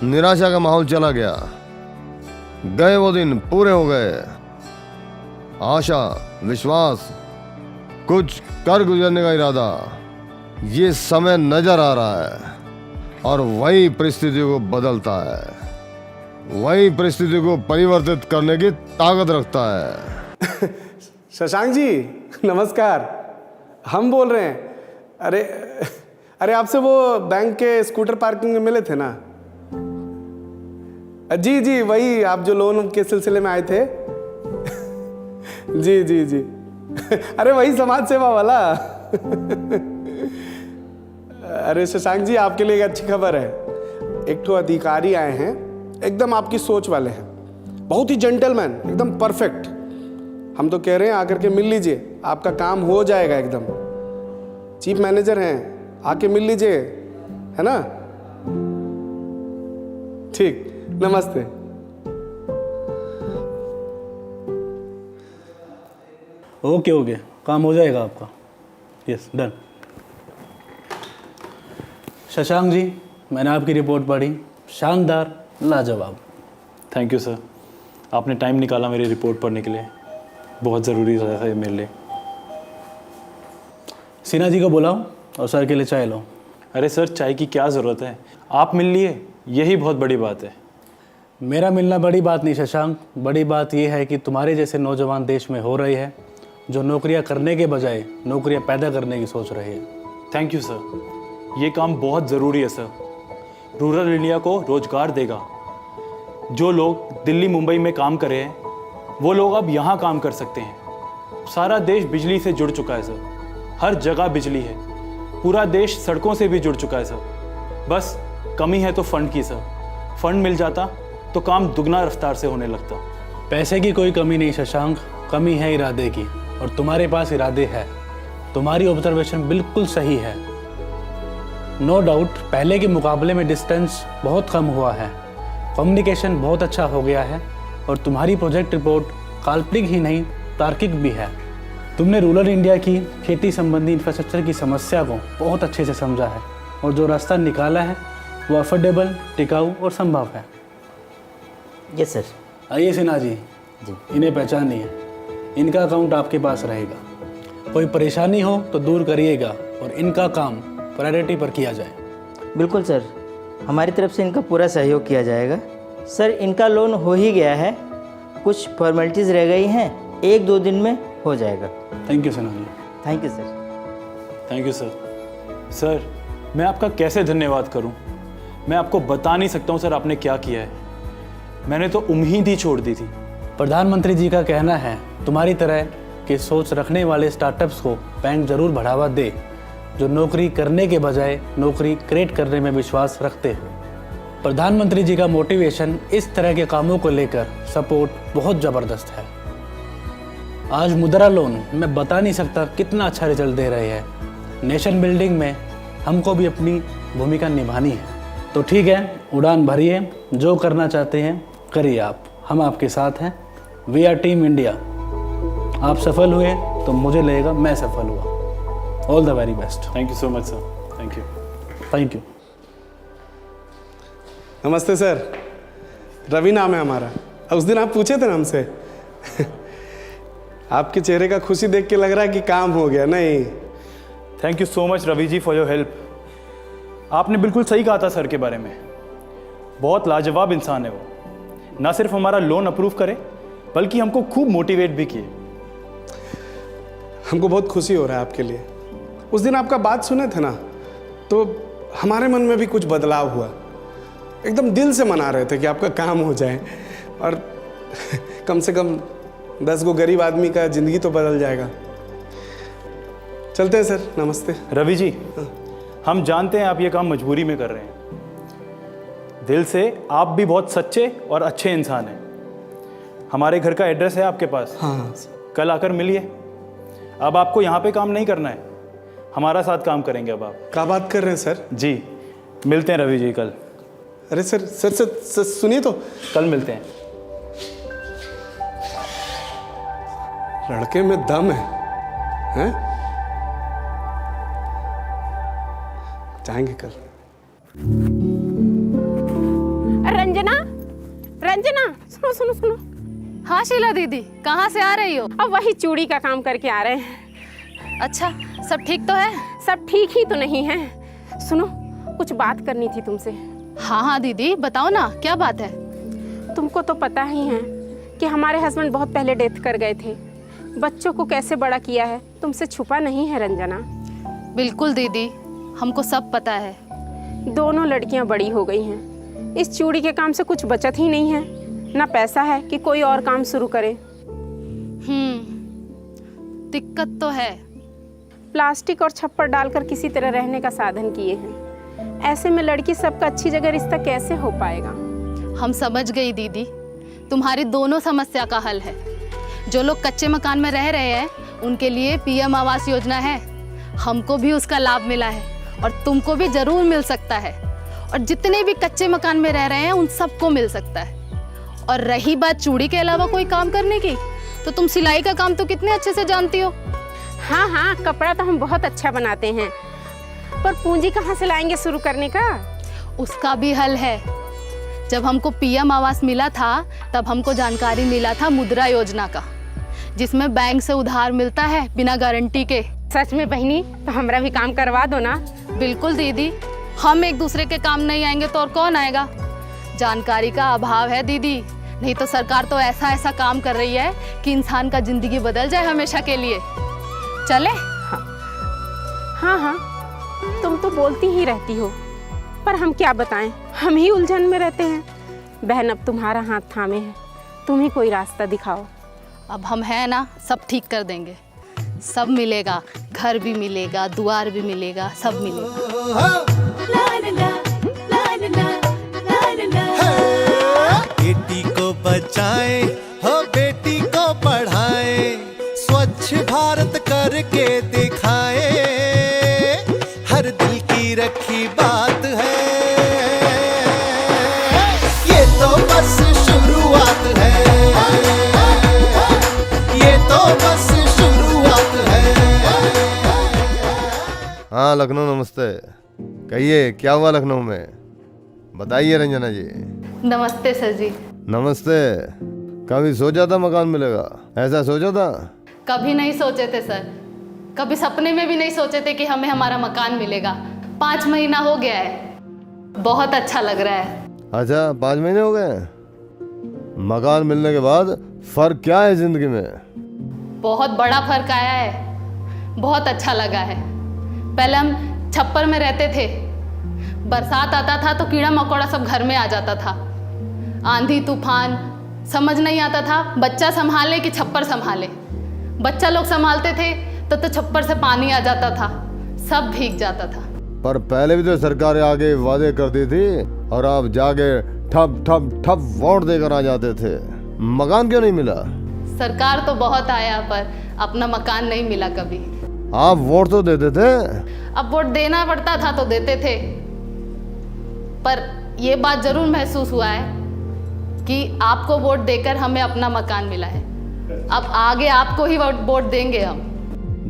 निराशा का माहौल चला गया, गए वो दिन पूरे हो गए। आशा, विश्वास, कुछ कर गुजरने का इरादा, ये समय नजर आ रहा है और वही परिस्थिति को बदलता है, वही परिस्थिति को परिवर्तित करने की ताकत रखता है। शशांक जी नमस्कार, हम बोल रहे हैं। अरे आपसे वो बैंक के स्कूटर पार्किंग में मिले थे ना? जी जी, वही आप जो लोन के सिलसिले में आए थे। जी जी जी, अरे वही समाज सेवा वाला। अरे शशांक जी, आपके लिए एक अच्छी खबर है। एक ठो अधिकारी आए हैं, एकदम आपकी सोच वाले हैं, बहुत ही जेंटलमैन, एकदम परफेक्ट। हम तो कह रहे हैं आकर के मिल लीजिए, आपका काम हो जाएगा एकदम। चीफ मैनेजर हैं, आके मिल लीजिए, है ना? ठीक, नमस्ते। ओके ओके, काम हो जाएगा आपका। Yes, done. शशांक जी, मैंने आपकी रिपोर्ट पढ़ी, शानदार, लाजवाब। थैंक यू सर, आपने टाइम निकाला मेरी रिपोर्ट पढ़ने के लिए, बहुत ज़रूरी था ये मेरे लिए। सिन्हा जी को बुलाओ और सर के लिए चाय लो। अरे सर, चाय की क्या ज़रूरत है, आप मिल लिए, यही बहुत बड़ी बात है। मेरा मिलना बड़ी बात नहीं शशांक, बड़ी बात यह है कि तुम्हारे जैसे नौजवान देश में हो रहे हैं जो नौकरियां करने के बजाय नौकरियां पैदा करने की सोच रहे हैं। थैंक यू सर, ये काम बहुत ज़रूरी है सर, रूरल इंडिया को रोज़गार देगा। जो लोग दिल्ली मुंबई में काम कर रहे हैं वो लोग अब यहाँ काम कर सकते हैं। सारा देश बिजली से जुड़ चुका है सर, हर जगह बिजली है, पूरा देश सड़कों से भी जुड़ चुका है सर। बस कमी है तो फंड की सर, फंड मिल जाता तो काम दुगना रफ्तार से होने लगता। पैसे की कोई कमी नहीं शशांक, कमी है इरादे की, और तुम्हारे पास इरादे है। तुम्हारी ऑब्जर्वेशन बिल्कुल सही है। नो डाउट पहले के मुकाबले में डिस्टेंस बहुत कम हुआ है, कम्युनिकेशन बहुत अच्छा हो गया है, और तुम्हारी प्रोजेक्ट रिपोर्ट काल्पनिक ही नहीं तार्किक भी है। तुमने रूरल इंडिया की खेती संबंधी इंफ्रास्ट्रक्चर की समस्या को बहुत अच्छे से समझा है, और जो रास्ता निकाला है वो अफोर्डेबल, टिकाऊ और संभव है। Yes sir. आइए सिन्हा जी, इन्हें पहचानिए, इनका अकाउंट आपके पास रहेगा। कोई परेशानी हो तो दूर करिएगा और इनका काम प्रायोरिटी पर किया जाए। बिल्कुल सर, हमारी तरफ से इनका पूरा सहयोग किया जाएगा। सर, इनका लोन हो ही गया है, कुछ फॉर्मेलिटीज़ रह गई हैं, 1-2 दिन में हो जाएगा। Thank you Sinha ji. Thank you sir. Thank you sir. Sir, मैं आपका कैसे धन्यवाद करूं? मैं आपको बता नहीं सकता हूं सर आपने क्या किया है। मैंने तो उम्मीद ही छोड़ दी थी। प्रधानमंत्री जी का कहना है तुम्हारी तरह के सोच रखने वाले स्टार्टअप्स को बैंक जरूर बढ़ावा दे, जो नौकरी करने के बजाय नौकरी क्रिएट करने में विश्वास रखते हैं। प्रधानमंत्री जी का मोटिवेशन इस तरह के कामों को लेकर सपोर्ट बहुत ज़बरदस्त है। आज मुद्रा लोन मैं बता नहीं सकता कितना अच्छा रिजल्ट दे रहे हैं। नेशन बिल्डिंग में हमको भी अपनी भूमिका निभानी है। तो ठीक है, उड़ान भरिए, जो करना चाहते हैं करिए आप, हम आपके साथ हैं। We are team India. आप सफल हुए तो मुझे लगेगा मैं सफल हुआ। All the very best. Thank you so much sir. Thank you. Thank you. नमस्ते सर, रवि नाम है हमारा। उस दिन आप पूछे थे ना हमसे। आपके चेहरे का खुशी देख के लग रहा है कि काम हो गया। नहीं, thank you so much Ravi ji for your help. आपने बिल्कुल सही कहा था सर के बारे में, बहुत लाजवाब इंसान है वो। ना सिर्फ हमारा लोन अप्रूव करे बल्कि हमको खूब मोटिवेट भी किए। हमको बहुत खुशी हो रहा है आपके लिए। उस दिन आपका बात सुने थे ना, तो हमारे मन में भी कुछ बदलाव हुआ। एकदम दिल से मना रहे थे कि आपका काम हो जाए, और कम से कम 10 गो गरीब आदमी का जिंदगी तो बदल जाएगा। चलते हैं सर, नमस्ते। रवि जी, हम जानते हैं आप ये काम मजबूरी में कर रहे हैं। दिल से आप भी बहुत सच्चे और अच्छे इंसान हैं। हमारे घर का एड्रेस है आपके पास? हाँ। कल आकर मिलिए। अब आपको यहाँ पे काम नहीं करना है, हमारा साथ काम करेंगे अब आप। क्या बात कर रहे हैं सर? जी, मिलते हैं रवि जी कल। अरे सर सुनिए तो। कल मिलते हैं। लड़के में दम है, हैं? जाएंगे कल। रंजना, रंजना, सुनो सुनो सुनो। हाँ शीला दीदी, कहाँ से आ रही हो? अब वही चूड़ी का काम करके आ रहे हैं। अच्छा, सब ठीक तो है? सब ठीक ही तो नहीं है। सुनो, कुछ बात करनी थी तुमसे। हाँ हाँ दीदी, बताओ ना, क्या बात है? तुमको तो पता ही है कि हमारे हस्बैंड बहुत पहले डेथ कर गए थे। बच्चों को कैसे बड़ा किया है तुमसे छुपा नहीं है रंजना। बिल्कुल दीदी, हमको सब पता है। दोनों लड़कियां बड़ी हो गई हैं। इस चूड़ी के काम से कुछ बचत ही नहीं है, ना पैसा है कि कोई और काम शुरू करे। दिक्कत तो है। प्लास्टिक और छप्पर डालकर किसी तरह रहने का साधन किए हैं। ऐसे में लड़की सबका अच्छी जगह रिश्ता कैसे हो पाएगा? हम समझ गई दीदी, तुम्हारी दोनों समस्या का हल है। जो लोग कच्चे मकान में रह रहे हैं उनके लिए पीएम आवास योजना है। हमको भी उसका लाभ मिला है और तुमको भी जरूर मिल सकता है। और जितने भी कच्चे मकान में रह रहे हैं उन सबको मिल सकता है। और रही बात चूड़ी के अलावा कोई काम करने की, तो तुम सिलाई का काम तो कितने अच्छे से जानती हो। हाँ हाँ, कपड़ा तो हम बहुत अच्छा बनाते हैं, पर पूंजी कहाँ से लाएंगे शुरू करने का? उसका भी हल है। जब हमको पीएम आवास मिला था तब हमको जानकारी मिला था मुद्रा योजना का, जिसमें बैंक से उधार मिलता है बिना गारंटी के। सच में बहनी, तो हमरा भी काम करवा दो ना। बिल्कुल दीदी, हम एक दूसरे के काम नहीं आएंगे तो और कौन आएगा। जानकारी का अभाव है दीदी, नहीं तो सरकार तो ऐसा ऐसा काम कर रही है कि इंसान का जिंदगी बदल जाए हमेशा के लिए। चले? हाँ हाँ, तुम तो बोलती ही रहती हो, पर हम क्या बताएं, हम ही उलझन में रहते हैं। बहन, अब तुम्हारा हाथ थामे है, तुम ही कोई रास्ता दिखाओ। अब हम हैं ना, सब ठीक कर देंगे। सब मिलेगा, घर भी मिलेगा, द्वार भी मिलेगा, सब मिलेगा। बेटी को बचाएं, हो बेटी को पढ़ाएं, स्वच्छ भारत करके दिखाएं, हर दिल की रखी बात है, ये तो बस शुरुआत है, ये तो बस शुरुआत है। हाँ लखनऊ, नमस्ते। कहिए क्या हुआ लखनऊ में, बताइए रंजना जी। नमस्ते सर जी। नमस्ते। कभी सोचा था मकान मिलेगा? ऐसा सोचा था? कभी नहीं सोचे थे सर, कभी सपने में भी नहीं सोचे थे कि हमें हमारा मकान मिलेगा। 5 महीना हो गया है, बहुत अच्छा लग रहा है। अच्छा, 5 महीने हो गए? मकान मिलने के बाद फर्क क्या है जिंदगी में? बहुत बड़ा फर्क आया है, बहुत अच्छा लगा है। पहले हम छप्पर में रहते थे, बरसात आता था तो कीड़ा मकोड़ा सब घर में आ जाता था। आंधी तूफान समझ नहीं आता था, बच्चा संभाले कि छप्पर संभाले। बच्चा लोग संभालते थे तो छप्पर से पानी आ जाता था, सब भीग जाता था। पर पहले भी तो सरकारें आगे वादे करती थी और आप जाके ठप ठप ठप वोट देकर आ जाते थे। मकान क्यों नहीं मिला? सरकार तो बहुत आया पर अपना मकान नहीं मिला कभी। आप वोट तो देते थे। अब वोट देना पड़ता था तो देते थे, पर ये बात जरूर महसूस हुआ है कि आपको वोट देकर हमें अपना मकान मिला है। अब आगे आपको ही वोट देंगे हम।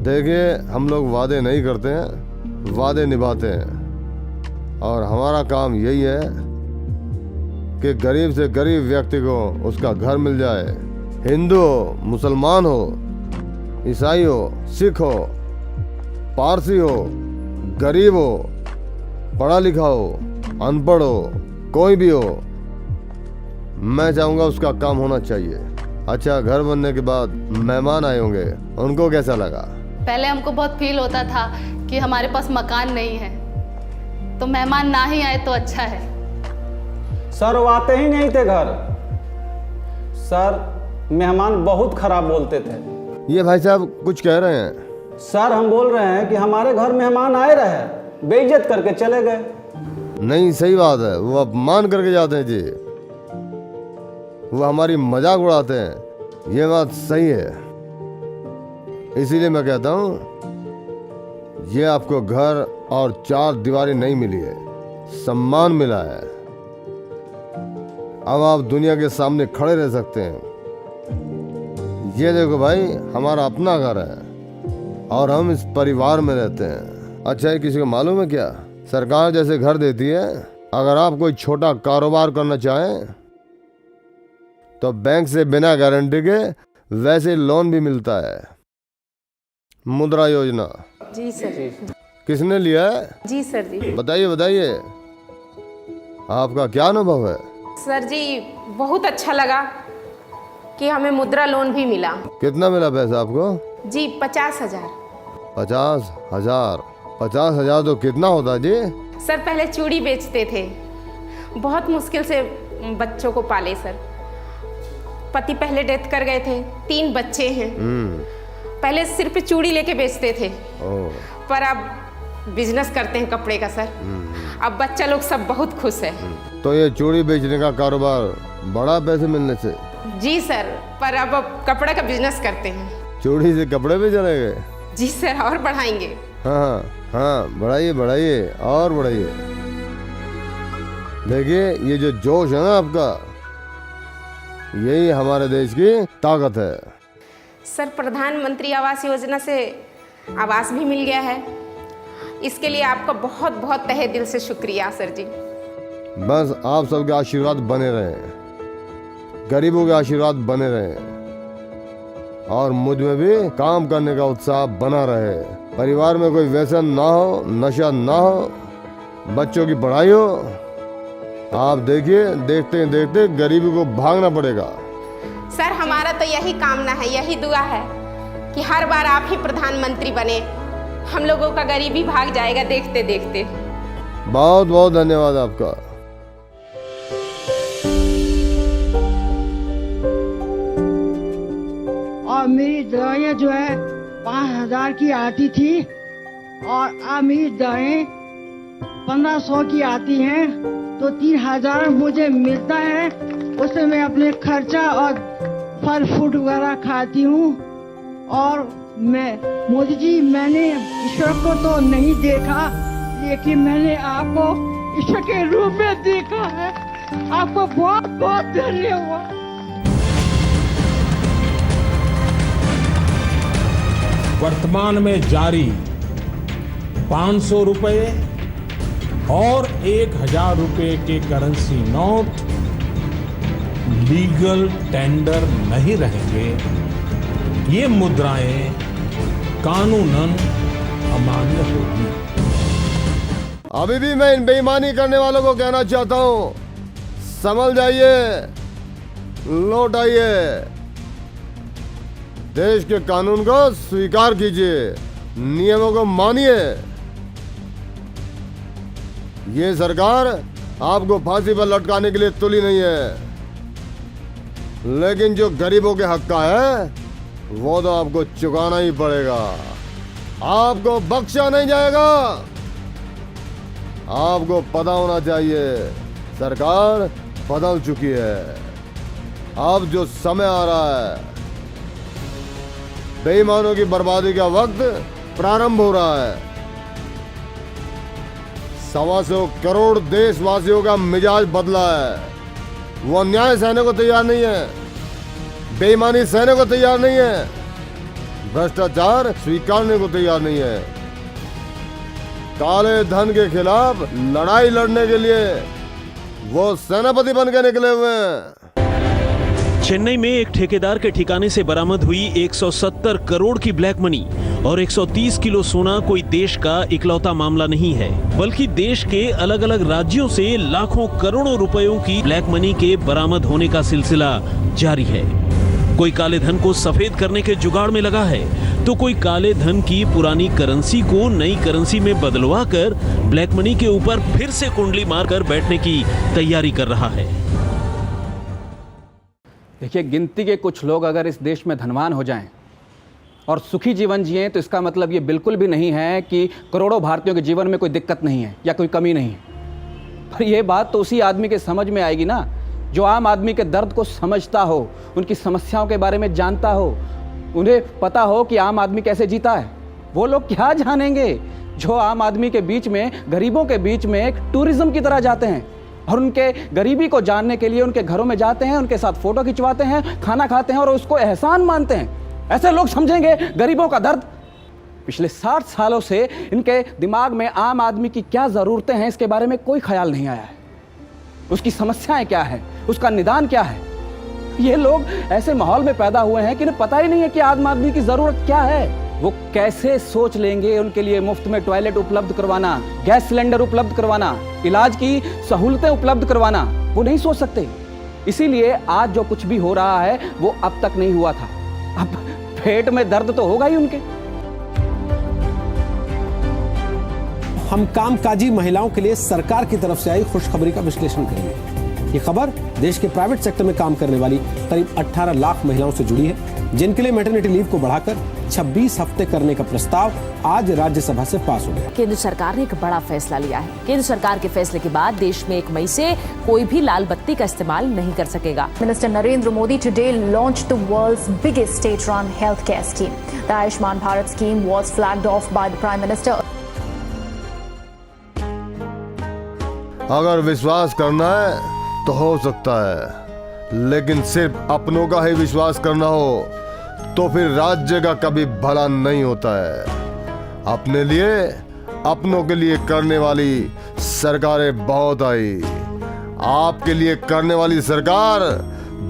देखिए, हम लोग वादे नहीं करते हैं, वादे निभाते हैं। और हमारा काम यही है कि गरीब से गरीब व्यक्ति को उसका घर मिल जाए। हिंदू हो, मुसलमान हो, ईसाई हो, सिख हो, पारसी हो, गरीब हो, पढ़ा लिखा हो, अनपढ़ हो, कोई भी हो, मैं चाहूँगा उसका काम होना चाहिए। अच्छा, घर बनने के बाद मेहमान आए होंगे, उनको कैसा लगा? पहले हमको बहुत फील होता था कि हमारे पास मकान नहीं है, तो मेहमान ना ही आए तो अच्छा है। सर वो आते ही नहीं थे घर। सर मेहमान बहुत खराब बोलते थे। ये भाई साहब कुछ कह रहे हैं? सर हम बोल रहे हैं कि हमारे घर मेहमान आए रहे, बेइज्जत करके चले गए। नहीं, सही बात है, वो अपमान करके जाते हैं जी, वो हमारी मजाक उड़ाते हैं, ये बात सही है। इसीलिए मैं कहता हूँ ये आपको घर और 4 दीवारें नहीं मिली है, सम्मान मिला है। अब आप दुनिया के सामने खड़े रह सकते हैं। ये देखो भाई, हमारा अपना घर है और हम इस परिवार में रहते हैं। अच्छा, ये किसी को मालूम है क्या? सरकार जैसे घर देती है, अगर आप कोई छोटा कारोबार करना चाहें तो बैंक से बिना गारंटी के वैसे लोन भी मिलता है। मुद्रा योजना। जी सर। किसने लिया है? जी सर जी। बताइए बताइए, आपका क्या अनुभव है? सर जी, बहुत अच्छा लगा कि हमें मुद्रा लोन भी मिला। कितना मिला पैसा आपको? जी 50,000। 50,000? 50,000 तो कितना होता जी? सर पहले चूड़ी बेचते थे, बहुत मुश्किल से बच्चों को पाले सर। पति पहले डेथ कर गए थे, 3 बच्चे हैं। पहले सिर्फ चूड़ी लेके बेचते थे, पर अब बिजनेस करते हैं कपड़े का सर। अब बच्चा लोग सब बहुत खुश है। तो ये चूड़ी बेचने का कारोबार बड़ा पैसे मिलने से? जी सर, पर अब कपड़े का बिजनेस करते हैं। चूड़ी से कपड़े भी चलेंगे? जी सर, और बढ़ाएंगे। हाँ हाँ, बढ़ाइए बढ़ाइए और बढ़ाइए। देखिए, ये जो जोश है ना आपका, यही हमारे देश की ताकत है। सर प्रधानमंत्री आवास योजना से आवास भी मिल गया है, इसके लिए आपका बहुत बहुत तहे दिल से शुक्रिया सर जी। बस आप सबके आशीर्वाद बने रहे, गरीबों के आशीर्वाद बने रहे और मुझ में भी काम करने का उत्साह बना रहे। परिवार में कोई व्यसन ना हो, नशा ना हो, बच्चों की पढ़ाई हो। आप देखिए, देखते देखते गरीबी को भागना पड़ेगा। सर हमारा तो यही कामना है, यही दुआ है कि हर बार आप ही प्रधानमंत्री बने, हम लोगों का गरीबी भाग जाएगा देखते देखते। बहुत बहुत धन्यवाद आपका। और मेरी दवाइयाँ जो है 5,000 की आती थी और अब मेरी दवाएं 1,500 की आती हैं, तो 3,000 मुझे मिलता है। उससे मैं अपने खर्चा और फल फ्रूट वगैरह खाती हूँ। और मैं मोदी जी, मैंने ईश्वर को तो नहीं देखा, लेकिन मैंने आपको ईश्वर के रूप में देखा है। आपको बहुत बहुत धन्यवाद। वर्तमान में जारी 500 रुपए और 1,000 रुपए के करेंसी नोट लीगल टेंडर नहीं रहेंगे। ये मुद्राएं कानूनन अमान्य होगी। अभी भी मैं इन बेईमानी करने वालों को कहना चाहता हूँ, संभल जाइए, लौट आइए, देश के कानून को स्वीकार कीजिए, नियमों को मानिए। ये सरकार आपको फांसी पर लटकाने के लिए तुली नहीं है, लेकिन जो गरीबों के हक का है वो तो आपको चुकाना ही पड़ेगा। आपको बख्शा नहीं जाएगा। आपको पता होना चाहिए, सरकार बदल चुकी है। अब जो समय आ रहा है, बेईमानों की बर्बादी का वक्त प्रारंभ हो रहा है। 125 करोड़ देशवासियों का मिजाज बदला है। वो अन्याय सहने को तैयार नहीं है, बेईमानी सहने को तैयार नहीं है, भ्रष्टाचार स्वीकारने को तैयार नहीं है। काले धन के खिलाफ लड़ाई लड़ने के लिए वो सेनापति बन के निकले हुए हैं। चेन्नई में एक ठेकेदार के ठिकाने से बरामद हुई 170 करोड़ की ब्लैक मनी और 130 किलो सोना कोई देश का इकलौता मामला नहीं है, बल्कि देश के अलग अलग राज्यों से लाखों करोड़ों रुपयों की ब्लैक मनी के बरामद होने का सिलसिला जारी है। कोई काले धन को सफेद करने के जुगाड़ में लगा है, तो कोई काले धन की पुरानी करेंसी को नई करेंसी में बदलवा कर ब्लैक मनी के ऊपर फिर से कुंडली मारकर बैठने की तैयारी कर रहा है। देखिए, गिनती के कुछ लोग अगर इस देश में धनवान हो जाएं और सुखी जीवन जिएं, तो इसका मतलब ये बिल्कुल भी नहीं है कि करोड़ों भारतीयों के जीवन में कोई दिक्कत नहीं है या कोई कमी नहीं है। पर यह बात तो उसी आदमी के समझ में आएगी ना, जो आम आदमी के दर्द को समझता हो, उनकी समस्याओं के बारे में जानता हो, उन्हें पता हो कि आम आदमी कैसे जीता है। वो लोग क्या जानेंगे जो आम आदमी के बीच में, गरीबों के बीच में एक टूरिज्म की तरह जाते हैं। और उनके गरीबी को जानने के लिए उनके घरों में जाते हैं, उनके साथ फोटो खिंचवाते हैं, खाना खाते हैं और उसको एहसान मानते हैं। ऐसे लोग समझेंगे गरीबों का दर्द? पिछले 60 सालों से इनके दिमाग में आम आदमी की क्या ज़रूरतें हैं इसके बारे में कोई ख्याल नहीं आया है। उसकी समस्याएं क्या है, उसका निदान क्या है। ये लोग ऐसे माहौल में पैदा हुए हैं कि इन्हें पता ही नहीं है कि आम आदमी की ज़रूरत क्या है। वो कैसे सोच लेंगे उनके लिए मुफ्त में टॉयलेट उपलब्ध करवाना, गैस सिलेंडर उपलब्ध करवाना, इलाज की सहूलतें उपलब्ध करवाना? वो नहीं सोच सकते। इसीलिए आज जो कुछ भी हो रहा है वो अब तक नहीं हुआ था। अब पेट में दर्द तो होगा ही उनके। हम कामकाजी महिलाओं के लिए सरकार की तरफ से आई खुशखबरी का विश्लेषण करेंगे। ये खबर देश के प्राइवेट सेक्टर में काम करने वाली करीब 18 लाख महिलाओं से जुड़ी है, जिनके लिए मैटरनिटी लीव को बढ़ाकर 26 हफ्ते करने का प्रस्ताव आज राज्यसभा से पास हो गया। केंद्र सरकार ने एक बड़ा फैसला लिया है। केंद्र सरकार के फैसले के बाद देश में 1 मई से कोई भी लाल बत्ती का इस्तेमाल नहीं कर सकेगा। Minister Narendra Modi today launched the world's biggest state-run healthcare scheme. The Ayushman Bharat scheme was flagged off by the Prime Minister. अगर विश्वास करना है तो हो सकता है, लेकिन सिर्फ अपनों का ही विश्वास करना हो तो फिर राज्य का कभी भला नहीं होता है। अपने लिए, अपनों के लिए करने वाली सरकारें बहुत आई। आपके लिए करने वाली सरकार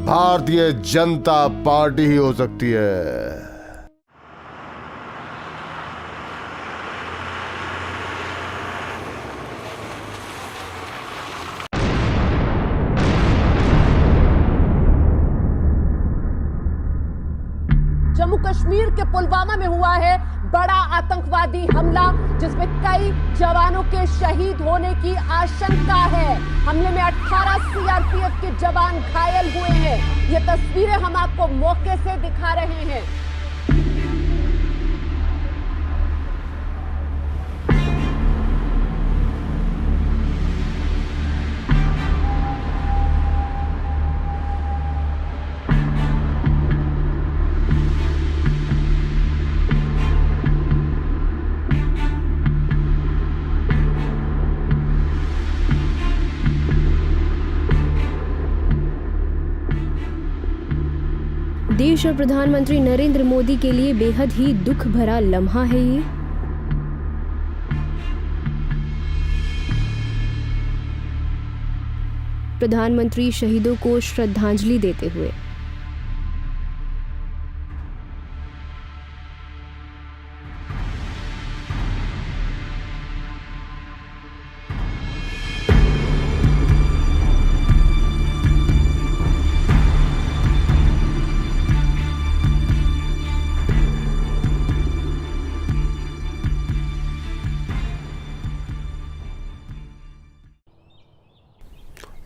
भारतीय जनता पार्टी ही हो सकती है। जम्मू कश्मीर के पुलवामा में हुआ है बड़ा आतंकवादी हमला, जिसमें कई जवानों के शहीद होने की आशंका है। हमले में 18 सीआरपीएफ के जवान घायल हुए हैं। ये तस्वीरें हम आपको मौके से दिखा रहे हैं। देश और प्रधानमंत्री नरेंद्र मोदी के लिए बेहद ही दुख भरा लम्हा है ये। प्रधानमंत्री शहीदों को श्रद्धांजलि देते हुए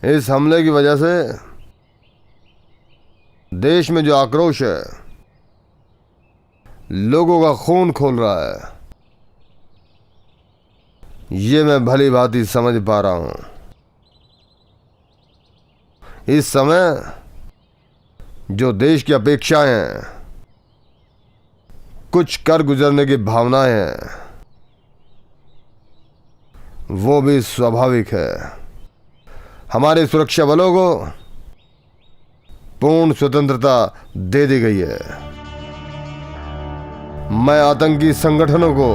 इस हमले की वजह से देश में जो आक्रोश है, लोगों का खून खोल रहा है, ये मैं भली भांति समझ पा रहा हूं। इस समय जो देश की अपेक्षाएं हैं, कुछ कर गुजरने की भावनाएं हैं, वो भी स्वाभाविक है। हमारे सुरक्षा बलों को पूर्ण स्वतंत्रता दे दी गई है। मैं आतंकी संगठनों को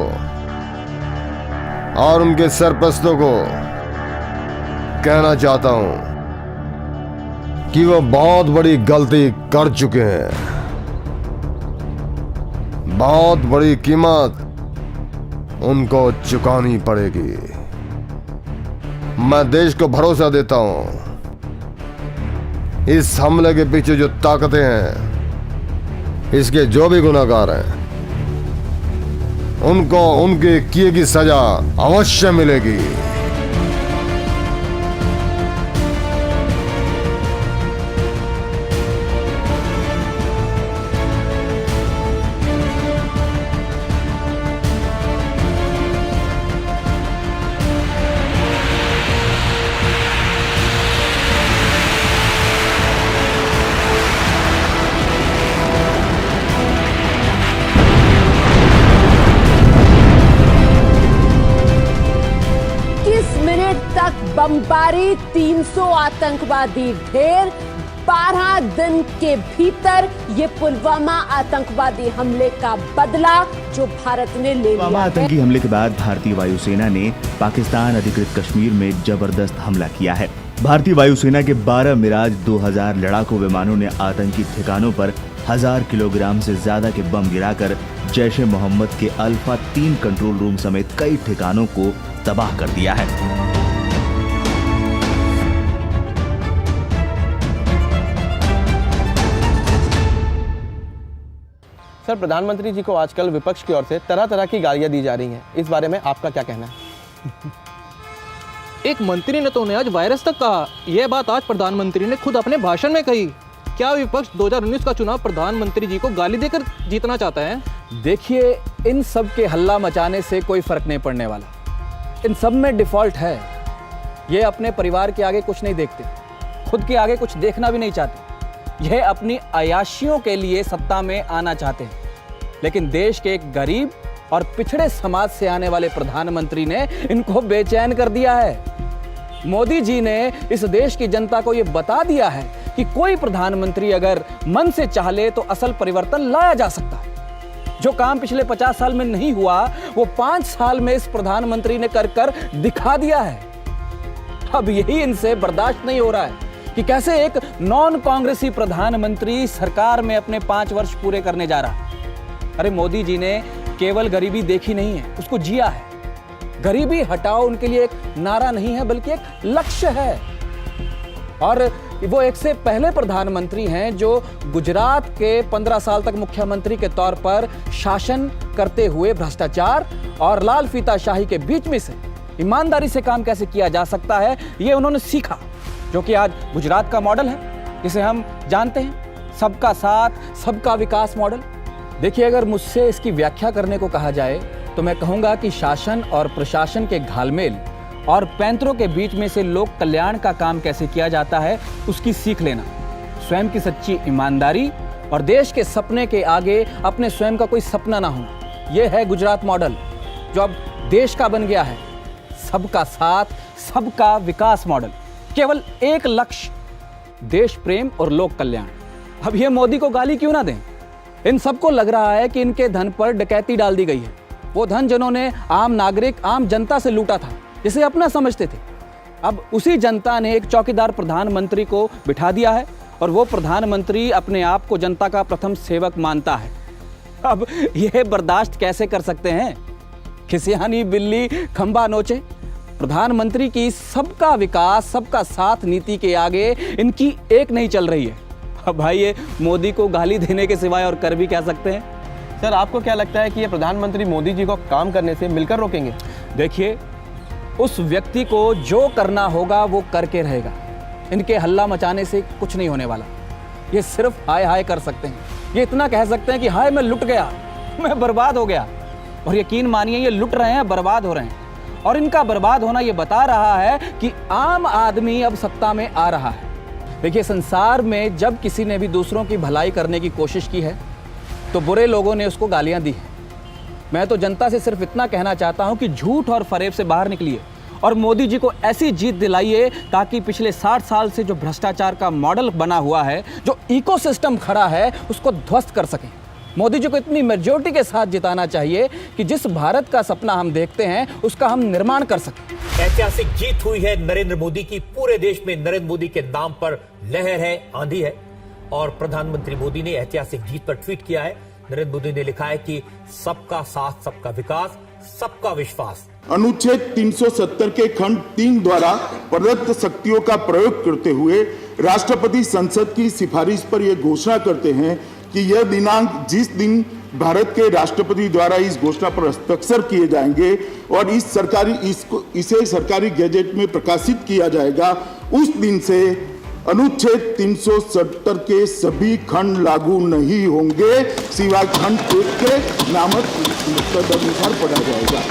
और उनके सरपरस्तों को कहना चाहता हूं कि वो बहुत बड़ी गलती कर चुके हैं। बहुत बड़ी कीमत उनको चुकानी पड़ेगी। मैं देश को भरोसा देता हूं, इस हमले के पीछे जो ताकतें हैं, इसके जो भी गुनहगार हैं, उनको उनके किए की सजा अवश्य मिलेगी। तक बमबारी, 300 आतंकवादी ढेर। 12 दिन के भीतर ये पुलवामा आतंकवादी हमले का बदला जो भारत ने ले लिया है। आतंकी हमले के बाद भारतीय वायुसेना ने पाकिस्तान अधिकृत कश्मीर में जबरदस्त हमला किया है। भारतीय वायुसेना के 12 मिराज 2000 लड़ाकू विमानों ने आतंकी ठिकानों पर 1000 किलोग्राम से ज्यादा के बम गिराकर जैश ए मोहम्मद के अल्फा 3 कंट्रोल रूम समेत कई ठिकानों को तबाह कर दिया है। सर, प्रधानमंत्री जी को आजकल विपक्ष की ओर से तरह तरह की गालियां दी जा रही हैं। इस बारे में आपका क्या कहना है? एक मंत्री ने तो उन्हें आज वायरस तक कहा। यह बात आज प्रधानमंत्री ने खुद अपने भाषण में कही। क्या विपक्ष 2019 का चुनाव प्रधानमंत्री जी को गाली देकर जीतना चाहता है? देखिए, इन सब के हल्ला मचाने से कोई फर्क नहीं पड़ने वाला। इन सब में डिफॉल्ट है, ये अपने परिवार के आगे कुछ नहीं देखते, खुद के आगे कुछ देखना भी नहीं चाहते। यह अपनी अयाशियों के लिए सत्ता में आना चाहते हैं। लेकिन देश के एक गरीब और पिछड़े समाज से आने वाले प्रधानमंत्री ने इनको बेचैन कर दिया है। मोदी जी ने इस देश की जनता को यह बता दिया है कि कोई प्रधानमंत्री अगर मन से चाह ले तो असल परिवर्तन लाया जा सकता है। जो काम पिछले 50 साल में नहीं हुआ, वो 5 साल में इस प्रधानमंत्री ने कर दिखा दिया है। अब यही इनसे बर्दाश्त नहीं हो रहा है कि कैसे एक नॉन कांग्रेसी प्रधानमंत्री सरकार में अपने 5 वर्ष पूरे करने जा रहा है। अरे मोदी जी ने केवल गरीबी देखी नहीं है, उसको जिया है। गरीबी हटाओ उनके लिए एक नारा नहीं है, बल्कि एक लक्ष्य है। और वो एक से पहले प्रधानमंत्री हैं जो गुजरात के 15 साल तक मुख्यमंत्री के तौर पर शासन करते हुए भ्रष्टाचार और लाल फीताशाही के बीच में से ईमानदारी से काम कैसे किया जा सकता है, ये उन्होंने सीखा, जो कि आज गुजरात का मॉडल है, जिसे हम जानते हैं, सबका साथ सबका विकास मॉडल। देखिए, अगर मुझसे इसकी व्याख्या करने को कहा जाए तो मैं कहूँगा कि शासन और प्रशासन के घालमेल और पैंतरों के बीच में से लोक कल्याण का काम कैसे किया जाता है, उसकी सीख लेना, स्वयं की सच्ची ईमानदारी और देश के सपने के आगे अपने स्वयं का कोई सपना ना होना, यह है गुजरात मॉडल, जो अब देश का बन गया है। सबका साथ सबका विकास मॉडल, केवल एक लक्ष्य, देश प्रेम और लोक कल्याण। अब ये मोदी को गाली क्यों ना दें? इन सबको लग रहा है कि इनके धन पर डकैती डाल दी गई है। वो धन जिन्होंने आम नागरिक, आम जनता से लूटा था, जिसे अपना समझते थे, अब उसी जनता ने एक चौकीदार प्रधानमंत्री को बिठा दिया है और वो प्रधानमंत्री अपने आप को जनता का प्रथम सेवक मानता है। अब यह बर्दाश्त कैसे कर सकते हैं? खिसियानी बिल्ली खंबा नोचे। प्रधानमंत्री की सबका विकास सबका साथ नीति के आगे इनकी एक नहीं चल रही है। अब भाई, ये मोदी को गाली देने के सिवाय और कर भी क्या सकते हैं? सर, आपको क्या लगता है कि ये प्रधानमंत्री मोदी जी को काम करने से मिलकर रोकेंगे? देखिए, उस व्यक्ति को जो करना होगा वो करके रहेगा। इनके हल्ला मचाने से कुछ नहीं होने वाला। ये सिर्फ हाय हाय कर सकते हैं। ये इतना कह सकते हैं कि हाय मैं लुट गया, मैं बर्बाद हो गया। और यकीन मानिए, ये लुट रहे हैं, बर्बाद हो रहे हैं। और इनका बर्बाद होना ये बता रहा है कि आम आदमी अब सत्ता में आ रहा है। देखिए, संसार में जब किसी ने भी दूसरों की भलाई करने की कोशिश की है तो बुरे लोगों ने उसको गालियां दी हैं। मैं तो जनता से सिर्फ इतना कहना चाहता हूं कि झूठ और फरेब से बाहर निकलिए और मोदी जी को ऐसी जीत दिलाइए ताकि पिछले 60 साल से जो भ्रष्टाचार का मॉडल बना हुआ है, जो इकोसिस्टम खड़ा है, उसको ध्वस्त कर सकें। मोदी जी को इतनी मेजॉरिटी के साथ जिताना चाहिए कि जिस भारत का सपना हम देखते हैं उसका हम निर्माण कर सकें। ऐतिहासिक जीत हुई है नरेंद्र मोदी की। पूरे देश में नरेंद्र मोदी के नाम पर लहर है, आंधी है। और प्रधानमंत्री मोदी ने ऐतिहासिक जीत पर ट्वीट किया है। नरेंद्र मोदी ने लिखा है कि सबका साथ सबका विकास सबका विश्वास। अनुच्छेद 370 के खंड 3 द्वारा प्रदत्त शक्तियों का प्रयोग करते हुए राष्ट्रपति संसद की सिफारिश पर यह घोषणा करते हैं कि यह दिनांक जिस दिन भारत के राष्ट्रपति द्वारा इस घोषणा पर हस्ताक्षर किए जाएंगे और इसे सरकारी गैजेट में प्रकाशित किया जाएगा, उस दिन से अनुच्छेद 370 के सभी खंड लागू नहीं होंगे, सिवाय खंड 1 के नामक तदनुसार पढ़ा जाएगा।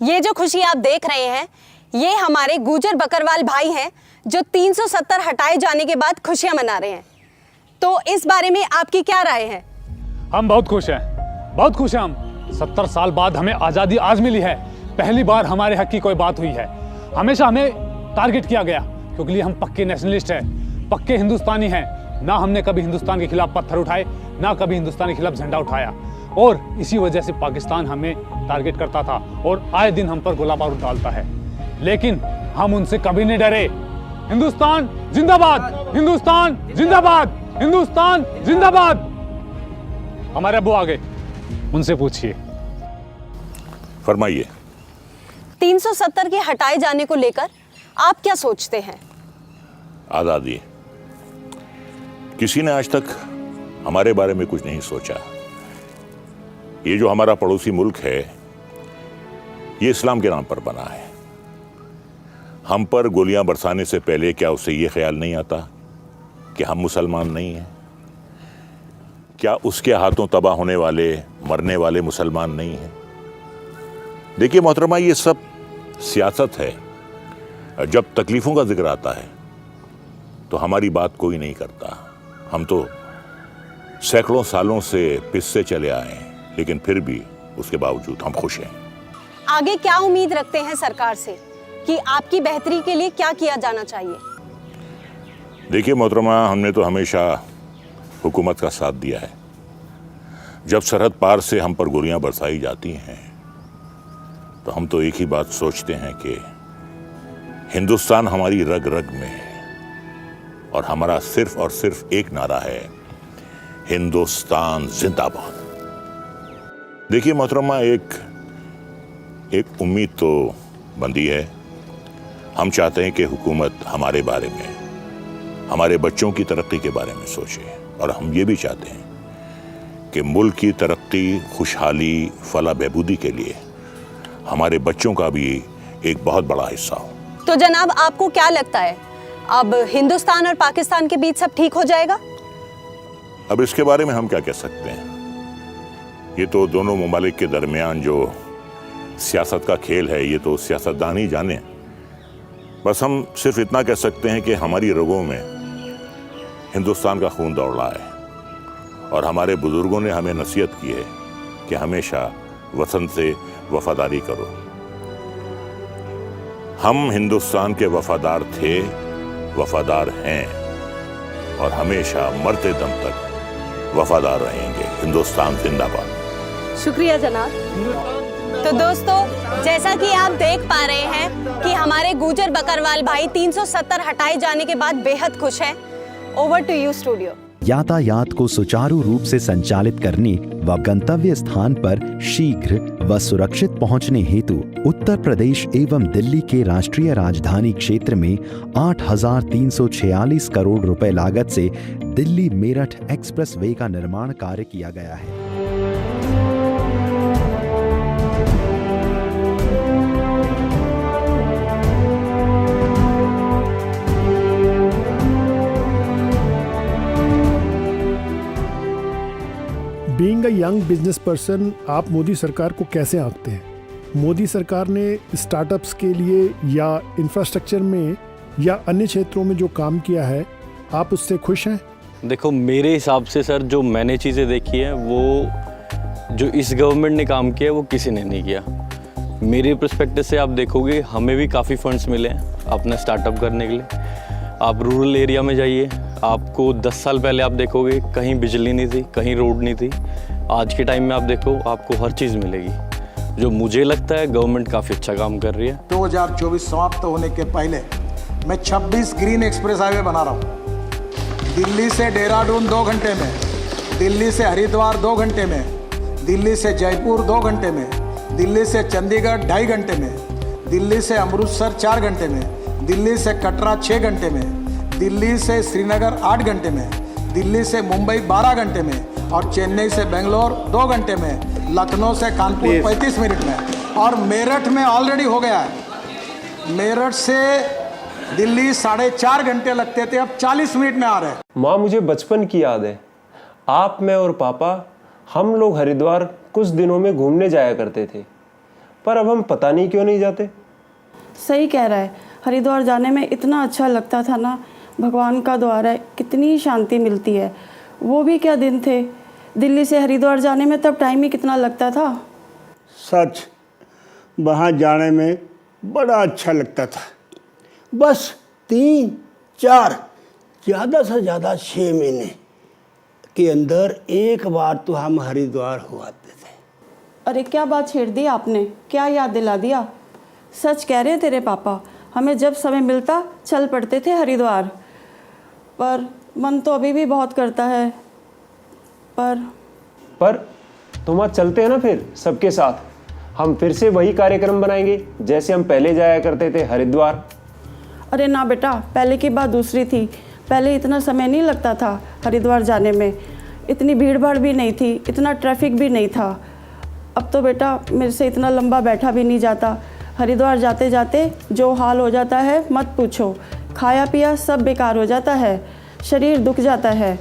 ये जो खुशी आप देख रहे हैं, ये हमारे गुजर बकरवाल भाई हैं जो 370 हटाए जाने के बाद खुशियां मना रहे हैं। तो इस बारे में आपकी क्या राय है? हम बहुत खुश हैं, बहुत खुश हैं हम। 70 साल बाद हमें आज़ादी आज मिली है। पहली बार हमारे हक की कोई बात हुई है। हमेशा हमें टारगेट किया गया क्योंकि हम पक्के नेशनलिस्ट हैं, पक्के हिंदुस्तानी हैं। ना हमने कभी हिंदुस्तान के खिलाफ पत्थर उठाए, ना कभी हिंदुस्तान के खिलाफ झंडा उठाया, और इसी वजह से पाकिस्तान हमें टारगेट करता था और आए दिन हम पर गोला बारूद डालता है। लेकिन हम उनसे कभी नहीं डरे। हिंदुस्तान जिंदाबाद, हिंदुस्तान जिंदाबाद, हिंदुस्तान जिंदाबाद। हमारे अब्बू आगे, उनसे पूछिए। फरमाइए। 370 के हटाए जाने को लेकर आप क्या सोचते हैं? आज़ादी, किसी ने आज तक हमारे बारे में कुछ नहीं सोचा। ये जो हमारा पड़ोसी मुल्क है, ये इस्लाम के नाम पर बना है। हम पर गोलियां बरसाने से पहले क्या उसे ये ख्याल नहीं आता कि हम मुसलमान नहीं हैं? क्या उसके हाथों तबाह होने वाले, मरने वाले मुसलमान नहीं हैं? देखिए मोहतरमा, ये सब सियासत है। जब तकलीफ़ों का जिक्र आता है तो हमारी बात कोई नहीं करता। हम तो सैकड़ों सालों से पिसते चले आए हैं, लेकिन फिर भी उसके बावजूद हम खुश हैं। आगे क्या उम्मीद रखते हैं सरकार से कि आपकी बेहतरी के लिए क्या किया जाना चाहिए? देखिए मोहतरमा, हमने तो हमेशा हुकूमत का साथ दिया है। जब सरहद पार से हम पर गोलियां बरसाई जाती हैं तो हम तो एक ही बात सोचते हैं कि हिंदुस्तान हमारी रग रग में है, और हमारा सिर्फ और सिर्फ एक नारा है, हिंदुस्तान जिंदाबाद। देखिए मोहतरमा, एक उम्मीद तो बंदी है। हम चाहते हैं कि हुकूमत हमारे बारे में, हमारे बच्चों की तरक्की के बारे में सोचे, और हम ये भी चाहते हैं कि मुल्क की तरक्की, खुशहाली, फलाह बहबूदी के लिए हमारे बच्चों का भी एक बहुत बड़ा हिस्सा हो। तो जनाब, आपको क्या लगता है, अब हिंदुस्तान और पाकिस्तान के बीच सब ठीक हो जाएगा? अब इसके बारे में हम क्या कह सकते हैं? ये तो दोनों ममालिक के दरमियान जो सियासत का खेल है, ये तो सियासतदान ही जाने। बस हम सिर्फ इतना कह सकते हैं कि हमारी रगों में हिंदुस्तान का खून दौड़ रहा है, और हमारे बुजुर्गों ने हमें नसीहत की है कि हमेशा वतन से वफादारी करो। हम हिंदुस्तान के वफादार थे, वफादार हैं, और हमेशा मरते दम तक वफादार रहेंगे। हिंदुस्तान जिंदाबाद। शुक्रिया जनाब। तो दोस्तों, जैसा कि आप देख पा रहे हैं कि हमारे गुजर बकरवाल भाई 370 हटाए जाने के बाद बेहद खुश हैं। Over to you studio. यातायात को सुचारू रूप से संचालित करने व गंतव्य स्थान पर शीघ्र व सुरक्षित पहुंचने हेतु उत्तर प्रदेश एवं दिल्ली के राष्ट्रीय राजधानी क्षेत्र में 8,346 करोड़ रुपए लागत से दिल्ली मेरठ एक्सप्रेस वे का निर्माण कार्य किया गया है। Being a young business person, आप मोदी सरकार को कैसे आंकते हैं? मोदी सरकार ने स्टार्टअप्स के लिए या इंफ्रास्ट्रक्चर में या अन्य क्षेत्रों में जो काम किया है, आप उससे खुश हैं? देखो, मेरे हिसाब से सर, जो मैंने चीज़ें देखी हैं, वो जो इस गवर्नमेंट ने काम किया है वो किसी ने नहीं किया। मेरे पर्सपेक्टिव से आप देखोगे, हमें भी काफ़ी फंड्स मिले हैं अपना स्टार्टअप करने के लिए। आप रूरल एरिया में जाइए, आपको 10 साल पहले आप देखोगे कहीं बिजली नहीं थी, कहीं रोड नहीं थी। आज के टाइम में आप देखो, आपको हर चीज़ मिलेगी। जो मुझे लगता है गवर्नमेंट काफ़ी अच्छा काम कर रही है। 2024 समाप्त होने के पहले मैं 26 ग्रीन एक्सप्रेस हाईवे बना रहा हूँ। दिल्ली से देहरादून 2 घंटे में, दिल्ली से हरिद्वार 2 घंटे में, दिल्ली से जयपुर 2 घंटे में, दिल्ली से चंडीगढ़ 2.5 घंटे में, दिल्ली से अमृतसर 4 घंटे में, दिल्ली से कटरा 6 घंटे में, दिल्ली से श्रीनगर 8 घंटे में, दिल्ली से मुंबई 12 घंटे में, और चेन्नई से बेंगलोर 2 घंटे में, लखनऊ से कानपुर 35 मिनट में, और मेरठ में ऑलरेडी हो गया है। मेरठ से दिल्ली 4.5 घंटे लगते थे, अब 40 मिनट में आ रहे हैं। माँ, मुझे बचपन की याद है, आप, मैं और पापा, हम लोग हरिद्वार कुछ दिनों में घूमने जाया करते थे, पर अब हम पता नहीं क्यों नहीं जाते। सही कह रहा है, हरिद्वार जाने में इतना अच्छा लगता था ना, भगवान का द्वार है, कितनी शांति मिलती है। वो भी क्या दिन थे, दिल्ली से हरिद्वार जाने में तब टाइम ही कितना लगता था। सच, वहाँ जाने में बड़ा अच्छा लगता था। बस 3-4 ज़्यादा से ज़्यादा 6 महीने के अंदर एक बार तो हम हरिद्वार हो आते थे। अरे क्या बात छेड़ दी आपने, क्या याद दिला दिया। सच कह रहे हैं तेरे पापा, हमें जब समय मिलता चल पड़ते थे हरिद्वार। पर मन तो अभी भी बहुत करता है। पर तुम आज चलते हैं ना फिर सबके साथ, हम फिर से वही कार्यक्रम बनाएंगे जैसे हम पहले जाया करते थे हरिद्वार। अरे ना बेटा, पहले की बात दूसरी थी। पहले इतना समय नहीं लगता था हरिद्वार जाने में, इतनी भीड़ भाड़ भी नहीं थी, इतना ट्रैफिक भी नहीं था। अब तो बेटा मेरे से इतना लंबा बैठा भी नहीं जाता। हरिद्वार जाते जाते जो हाल हो जाता है मत पूछो, खाया पिया सब बेकार हो जाता है, शरीर दुख जाता है।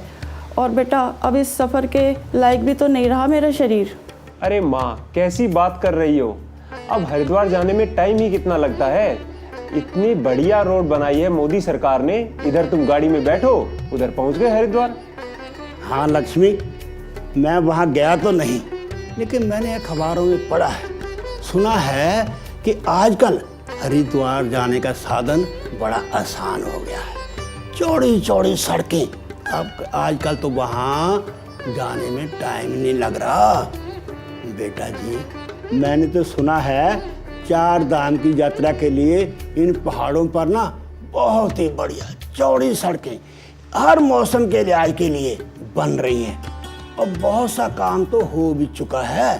और बेटा अब इस सफ़र के लायक भी तो नहीं रहा मेरा शरीर। अरे माँ, कैसी बात कर रही हो, अब हरिद्वार जाने में टाइम ही कितना लगता है। इतनी बढ़िया रोड बनाई है मोदी सरकार ने, इधर तुम गाड़ी में बैठो उधर पहुंच गए हरिद्वार। हाँ लक्ष्मी, मैं वहाँ गया तो नहीं, लेकिन मैंने अखबारों में पढ़ा है, सुना है कि आजकल हरिद्वार जाने का साधन बड़ा आसान हो गया है। चौड़ी चौड़ी सड़कें, अब आजकल तो वहाँ जाने में टाइम नहीं लग रहा। बेटा जी, मैंने तो सुना है 4 धाम की यात्रा के लिए इन पहाड़ों पर ना बहुत ही बढ़िया चौड़ी सड़कें हर मौसम के लिहाज के लिए बन रही हैं और बहुत सा काम तो हो भी चुका है।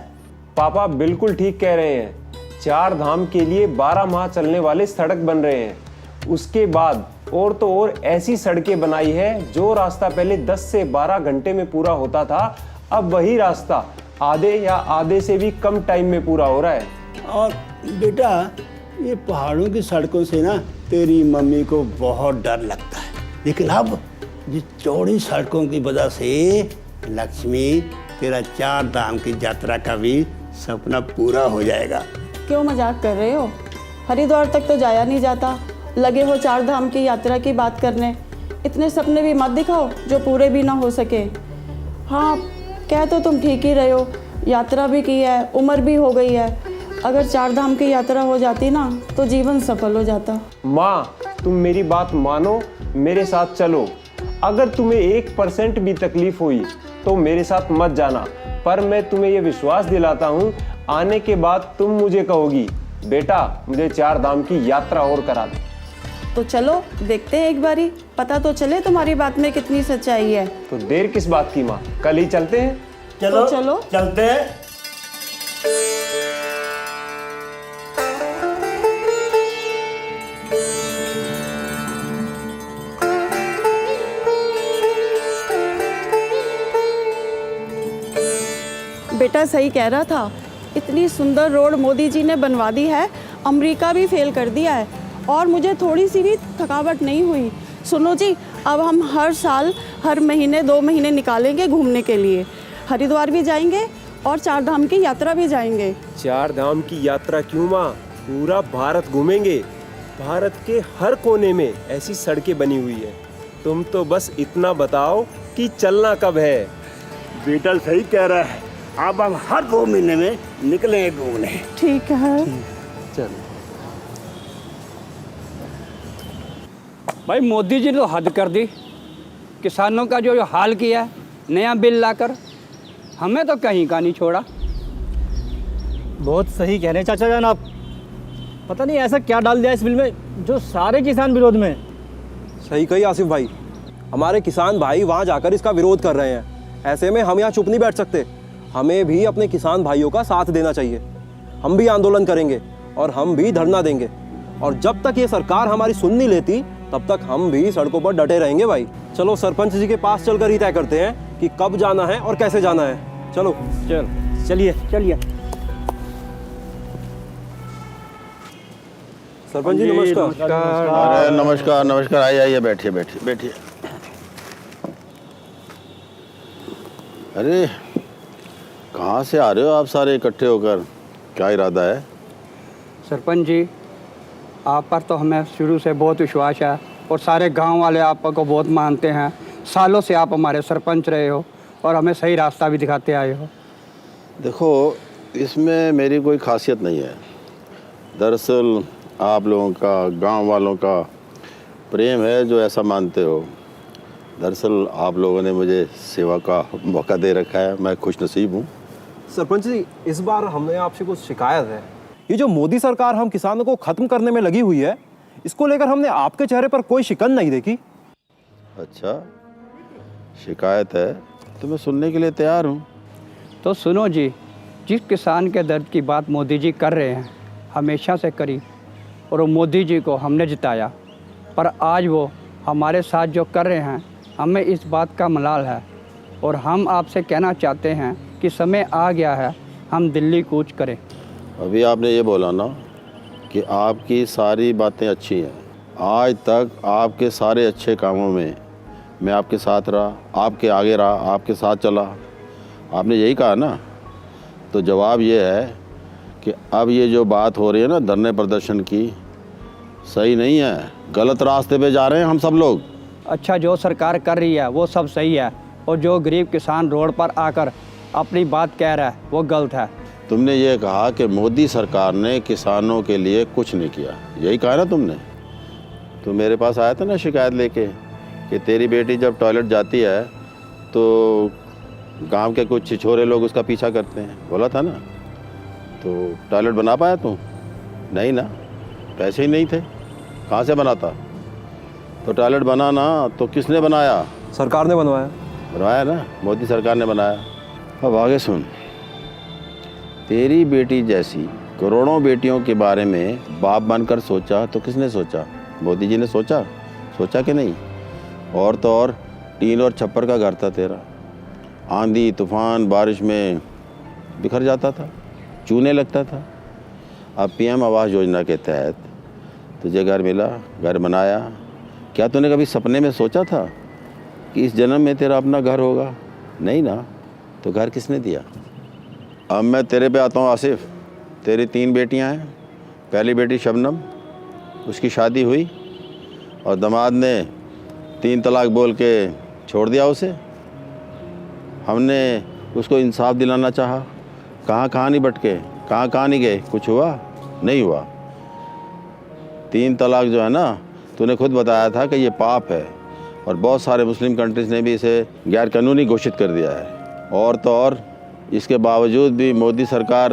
पापा बिल्कुल ठीक कह रहे हैं, 4 धाम के लिए 12 माह चलने वाले सड़क बन रहे हैं। उसके बाद और तो और ऐसी सड़कें बनाई है जो रास्ता पहले 10 से 12 घंटे में पूरा होता था, अब वही रास्ता आधे या आधे से भी कम टाइम में पूरा हो रहा है। और बेटा ये पहाड़ों की सड़कों से ना तेरी मम्मी को बहुत डर लगता है, लेकिन अब जिस चौड़ी सड़कों की वजह से लक्ष्मी तेरा 4 धाम की यात्रा का भी सपना पूरा हो जाएगा। क्यों मजाक कर रहे हो, हरिद्वार तक तो जाया नहीं जाता, लगे हो 4 धाम की यात्रा की बात करने। इतने सपने भी मत दिखाओ जो पूरे भी ना हो सके। हाँ कह तो तुम ठीक ही रहे हो, यात्रा भी की है, उम्र भी हो गई है। अगर 4 धाम की यात्रा हो जाती ना तो जीवन सफल हो जाता। माँ तुम मेरी बात मानो, मेरे साथ चलो। अगर तुम्हें 1% भी तकलीफ हुई तो मेरे साथ मत जाना, पर मैं तुम्हें ये विश्वास दिलाता हूँ आने के बाद तुम मुझे कहोगी बेटा मुझे 4 धाम की यात्रा और करा दे। तो चलो देखते हैं एक बारी, पता तो चले तुम्हारी बात में कितनी सच्चाई है। तो देर किस बात की माँ, कल ही चलते हैं। चलो तो चलो चलते हैं। बेटा सही कह रहा था, इतनी सुंदर रोड मोदी जी ने बनवा दी है, अमेरिका भी फेल कर दिया है और मुझे थोड़ी सी भी थकावट नहीं हुई। सुनो जी, अब हम हर साल हर महीने 2 महीने निकालेंगे घूमने के लिए, हरिद्वार भी जाएंगे और 4 धाम की यात्रा भी जाएंगे। 4 धाम की यात्रा क्यों माँ, पूरा भारत घूमेंगे। भारत के हर कोने में ऐसी सड़कें बनी हुई है, तुम तो बस इतना बताओ कि चलना कब है। बेटा सही कह रहा है, अब हम हर 2 महीने में निकलेंगे घूमने। ठीक है चलो। भाई मोदी जी ने तो हद कर दी, किसानों का जो हाल किया नया बिल लाकर, हमें तो कहीं का नहीं छोड़ा। बहुत सही कह रहे हैं चाचा जान आप, पता नहीं ऐसा क्या डाल दिया इस बिल में जो सारे किसान विरोध में। सही कही आसिफ भाई, हमारे किसान भाई वहाँ जाकर इसका विरोध कर रहे हैं। ऐसे में हम यहाँ चुप नहीं बैठ सकते, हमें भी अपने किसान भाइयों का साथ देना चाहिए। हम भी आंदोलन करेंगे और हम भी धरना देंगे, और जब तक ये सरकार हमारी सुन नहीं लेती तब तक हम भी सड़कों पर डटे रहेंगे भाई। चलो सरपंच जी के पास चलकर ही तय करते हैं कि कब जाना है और कैसे जाना है। चलो चलिए सरपंच जी नमस्कार। अरे नमस्कार नमस्कार, आइए बैठिए। अरे कहाँ से आ रहे हो आप सारे इकट्ठे होकर, क्या इरादा है? सरपंच जी, आप पर तो हमें शुरू से बहुत विश्वास है और सारे गांव वाले आपको बहुत मानते हैं। सालों से आप हमारे सरपंच रहे हो और हमें सही रास्ता भी दिखाते आए हो। देखो, इसमें मेरी कोई खासियत नहीं है। दरअसल आप लोगों का, गांव वालों का प्रेम है जो ऐसा मानते हो। दरअसल आप लोगों ने मुझे सेवा का मौका दे रखा है, मैं खुशनसीब हूँ। सरपंच जी, इस बार हमने आपसे कुछ शिकायत है। ये जो मोदी सरकार हम किसानों को खत्म करने में लगी हुई है, इसको लेकर हमने आपके चेहरे पर कोई शिकन नहीं देखी। अच्छा, शिकायत है तो मैं सुनने के लिए तैयार हूँ। तो सुनो जी, जिस किसान के दर्द की बात मोदी जी कर रहे हैं, हमेशा से करी और वो मोदी जी को हमने जिताया, पर आज वो हमारे साथ जो कर रहे हैं, हमें इस बात का मलाल है और हम आपसे कहना चाहते हैं कि समय आ गया है हम दिल्ली कूच करें। अभी आपने ये बोला ना कि आपकी सारी बातें अच्छी हैं। आज तक आपके सारे अच्छे कामों में मैं आपके साथ रहा, आपके आगे रहा, आपके साथ चला। आपने यही कहा ना, तो जवाब ये है कि अब ये जो बात हो रही है ना धरने प्रदर्शन की, सही नहीं है। गलत रास्ते पे जा रहे हैं हम सब लोग। अच्छा, जो सरकार कर रही है वो सब सही है और जो गरीब किसान रोड पर आकर अपनी बात कह रहा है वो गलत है। तुमने ये कहा कि मोदी सरकार ने किसानों के लिए कुछ नहीं किया, यही कहा ना तुमने। तो मेरे पास आया था ना शिकायत लेके कि तेरी बेटी जब टॉयलेट जाती है तो गांव के कुछ छिछोरे लोग उसका पीछा करते हैं, बोला था ना। तो टॉयलेट बना पाया तू? नहीं ना, पैसे ही नहीं थे, कहाँ से बनाता? तो टॉयलेट बनाना तो किसने बनाया? सरकार ने बनवाया। बनवाया ना, मोदी सरकार ने बनाया। अब आगे सुन, तेरी बेटी जैसी करोड़ों बेटियों के बारे में बाप बनकर सोचा तो किसने सोचा? मोदी जी ने सोचा? सोचा कि नहीं? और तो और टीन और छप्पर का घर था तेरा, आंधी तूफान बारिश में बिखर जाता था, चूने लगता था। अब पीएम आवास योजना के तहत तुझे घर मिला, घर बनाया। क्या तूने कभी सपने में सोचा था कि इस जन्म में तेरा अपना घर होगा? नहीं ना। तो घर किसने दिया? अब मैं तेरे पे आता हूँ आसिफ। तेरी 3 बेटियाँ हैं। पहली बेटी शबनम, उसकी शादी हुई और दामाद ने 3 तलाक बोल के छोड़ दिया उसे। हमने उसको इंसाफ दिलाना चाहा, कहाँ नहीं भटके, कहाँ नहीं गए, कुछ हुआ? नहीं हुआ। 3 तलाक जो है ना, तूने खुद बताया था कि ये पाप है और बहुत सारे मुस्लिम कंट्रीज़ ने भी इसे गैर कानूनी घोषित कर दिया है। और तो और इसके बावजूद भी मोदी सरकार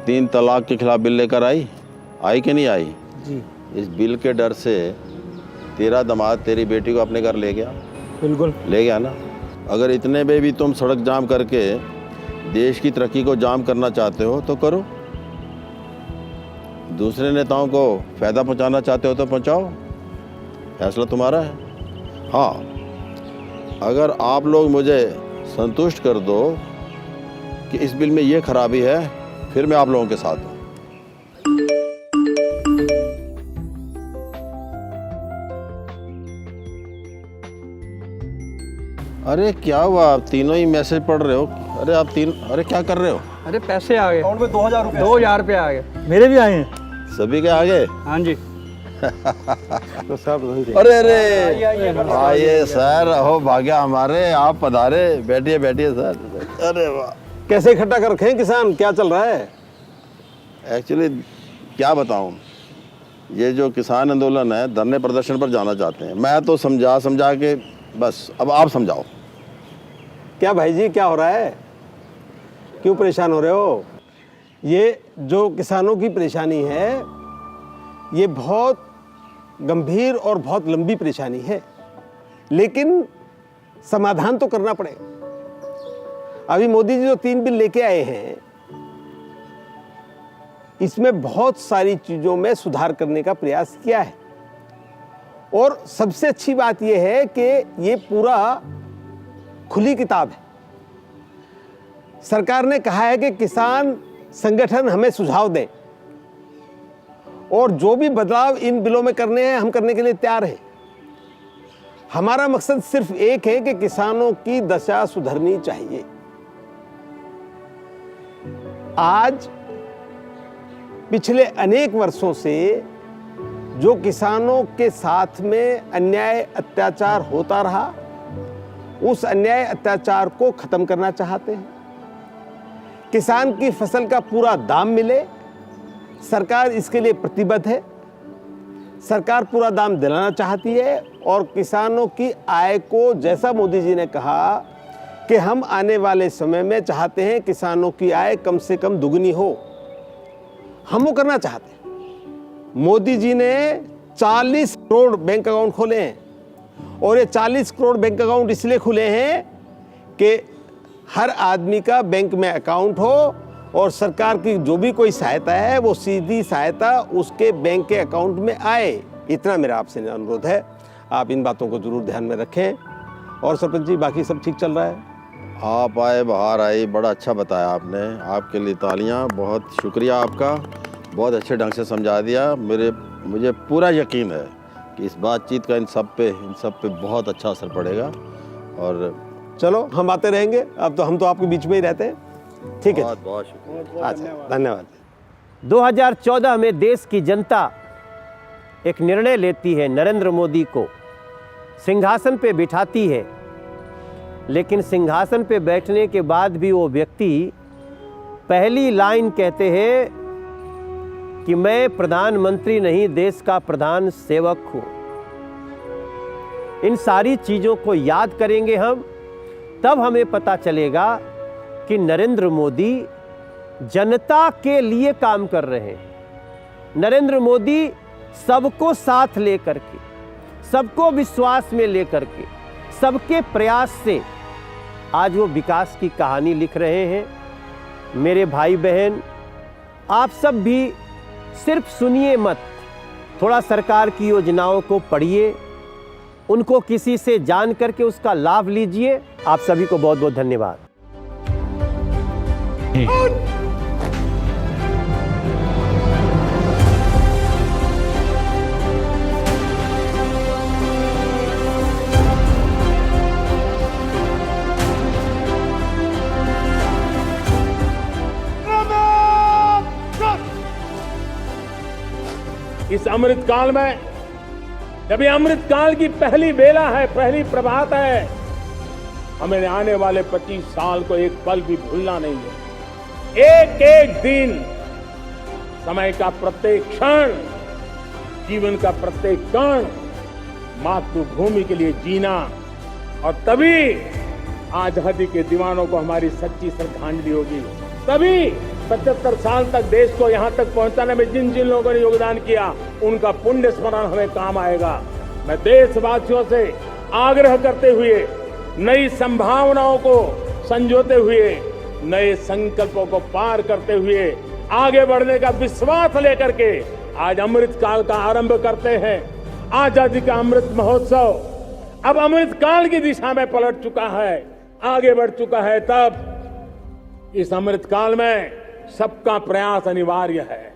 3 तलाक के खिलाफ बिल लेकर आई कि नहीं आई? जी। इस बिल के डर से तेरा दामाद तेरी बेटी को अपने घर ले गया। बिल्कुल ले गया ना। अगर इतने में भी तुम सड़क जाम करके देश की तरक्की को जाम करना चाहते हो तो करो, दूसरे नेताओं को फ़ायदा पहुंचाना चाहते हो तो पहुंचाओ, फैसला तुम्हारा है। हाँ, अगर आप लोग मुझे संतुष्ट कर दो कि इस बिल में ये खराबी है, फिर मैं आप लोगों के साथ हूँ। अरे क्या हुआ, आप तीनों ही मैसेज पढ़ रहे हो? अरे आप अरे क्या कर रहे हो? अरे पैसे आ गए अकाउंट में 2000 रुपये। 2000 रुपये आ गए। मेरे भी आए हैं। सभी के आ गए? हाँ जी। तो सब अरे आइए सर, हो भाग्या हमारे, आप पधारे। बैठिए सर। अरे वाह, कैसे इकट्ठा कर रखे हैं किसान, क्या चल रहा है? एक्चुअली क्या बताऊं, ये जो किसान आंदोलन है धरने प्रदर्शन पर जाना चाहते हैं। मैं तो समझा के बस, अब आप समझाओ। क्या भाई जी, क्या हो रहा है? क्यों परेशान हो रहे हो? ये जो किसानों की परेशानी है, ये बहुत गंभीर और बहुत लंबी परेशानी है, लेकिन समाधान तो करना पड़ेगा। अभी मोदी जी जो 3 बिल लेके आए हैं, इसमें बहुत सारी चीजों में सुधार करने का प्रयास किया है और सबसे अच्छी बात यह है कि ये पूरा खुली किताब है। सरकार ने कहा है कि किसान संगठन हमें सुझाव दें और जो भी बदलाव इन बिलों में करने हैं हम करने के लिए तैयार हैं। हमारा मकसद सिर्फ एक है कि किसानों की दशा सुधरनी चाहिए। आज पिछले अनेक वर्षों से जो किसानों के साथ में अन्याय अत्याचार होता रहा, उस अन्याय अत्याचार को खत्म करना चाहते हैं। किसान की फसल का पूरा दाम मिले, सरकार इसके लिए प्रतिबद्ध है। सरकार पूरा दाम दिलाना चाहती है और किसानों की आय को, जैसा मोदी जी ने कहा कि हम आने वाले समय में चाहते हैं किसानों की आय कम से कम दुगनी हो, हम वो करना चाहते हैं। मोदी जी ने 40 करोड़ बैंक अकाउंट खोले हैं और ये 40 करोड़ बैंक अकाउंट इसलिए खुले हैं कि हर आदमी का बैंक में अकाउंट हो और सरकार की जो भी कोई सहायता है वो सीधी सहायता उसके बैंक के अकाउंट में आए। इतना मेरा आपसे अनुरोध है, आप इन बातों को जरूर ध्यान में रखें। और सरपंच जी, बाकी सब ठीक चल रहा है? आप आए, बाहर आए, बड़ा अच्छा बताया आपने, आपके लिए तालियां। बहुत शुक्रिया आपका, बहुत अच्छे ढंग से समझा दिया। मुझे पूरा यकीन है कि इस बातचीत का इन सब पे बहुत अच्छा असर पड़ेगा। और चलो, हम आते रहेंगे, अब तो हम तो आपके बीच में ही रहते हैं। ठीक है, बहुत बहुत शुक्रिया। अच्छा, धन्यवाद। 2014 में देश की जनता एक निर्णय लेती है, नरेंद्र मोदी को सिंहासन पे बिठाती है, लेकिन सिंहासन पे बैठने के बाद भी वो व्यक्ति पहली लाइन कहते हैं कि मैं प्रधानमंत्री नहीं, देश का प्रधान सेवक हूं। इन सारी चीज़ों को याद करेंगे हम, तब हमें पता चलेगा कि नरेंद्र मोदी जनता के लिए काम कर रहे हैं। नरेंद्र मोदी सबको साथ लेकर के, सबको विश्वास में लेकर के, सबके प्रयास से आज वो विकास की कहानी लिख रहे हैं। मेरे भाई बहन, आप सब भी सिर्फ सुनिए मत, थोड़ा सरकार की योजनाओं को पढ़िए, उनको किसी से जान करके उसका लाभ लीजिए। आप सभी को बहुत बहुत धन्यवाद। इस अमृत काल में, जब ये अमृत काल की पहली बेला है, पहली प्रभात है, हमें आने वाले 25 साल को एक पल भी भूलना नहीं है। एक एक दिन, समय का प्रत्येक क्षण, जीवन का प्रत्येक कण मातृभूमि के लिए जीना, और तभी आजादी के दीवानों को हमारी सच्ची श्रद्धांजलि होगी। तभी 75 साल तक देश को यहां तक पहुंचाने में जिन जिन लोगों ने योगदान किया, उनका पुण्य स्मरण हमें काम आएगा। मैं देशवासियों से आग्रह करते हुए, नई संभावनाओं को संजोते हुए, नए संकल्पों को पार करते हुए, आगे बढ़ने का विश्वास लेकर के आज अमृत काल का आरंभ करते हैं। आजादी का अमृत महोत्सव अब अमृत काल की दिशा में पलट चुका है, आगे बढ़ चुका है। तब इस अमृत काल में सबका प्रयास अनिवार्य है,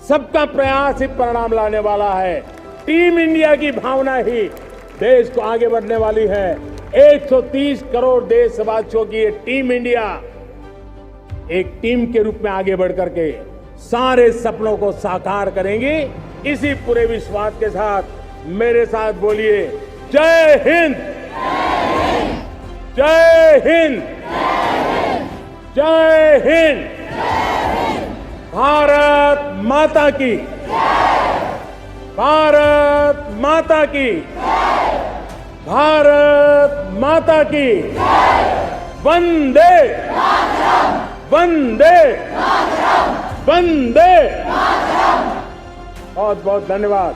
सबका प्रयास ही परिणाम लाने वाला है। टीम इंडिया की भावना ही देश को आगे बढ़ने वाली है। 130 करोड़ देशवासियों की ये टीम इंडिया एक टीम के रूप में आगे बढ़ करके सारे सपनों को साकार करेंगे। इसी पूरे विश्वास के साथ मेरे साथ बोलिए, जय हिंद, जय हिंद, जय हिंद। भारत माता की, भारत माता की, भारत माता की। वंदे वंदे वंदे। बहुत बहुत धन्यवाद।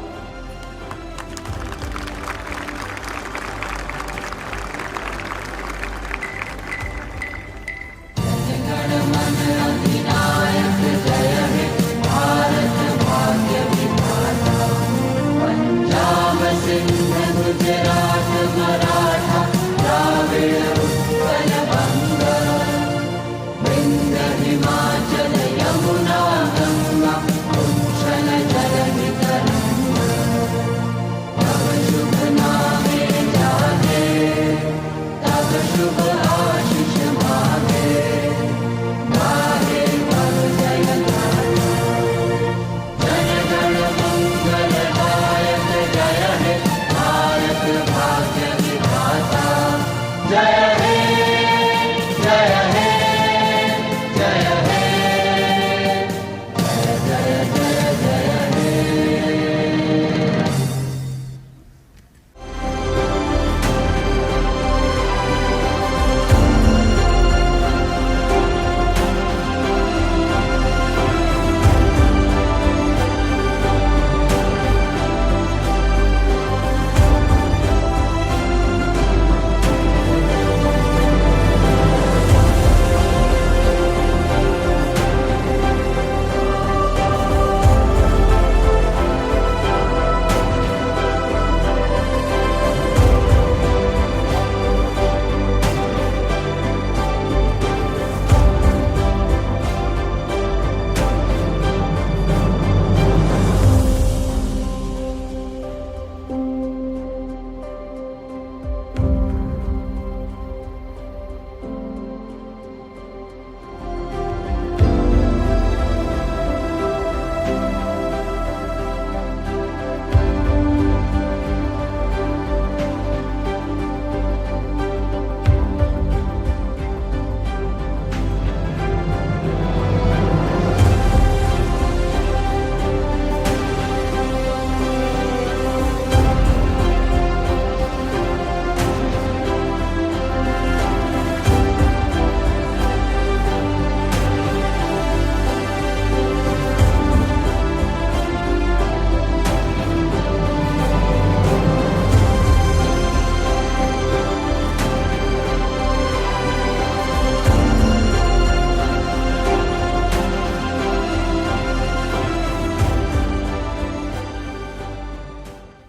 हिमाचल यमुना गंगा उच्छल जल वितरंग जय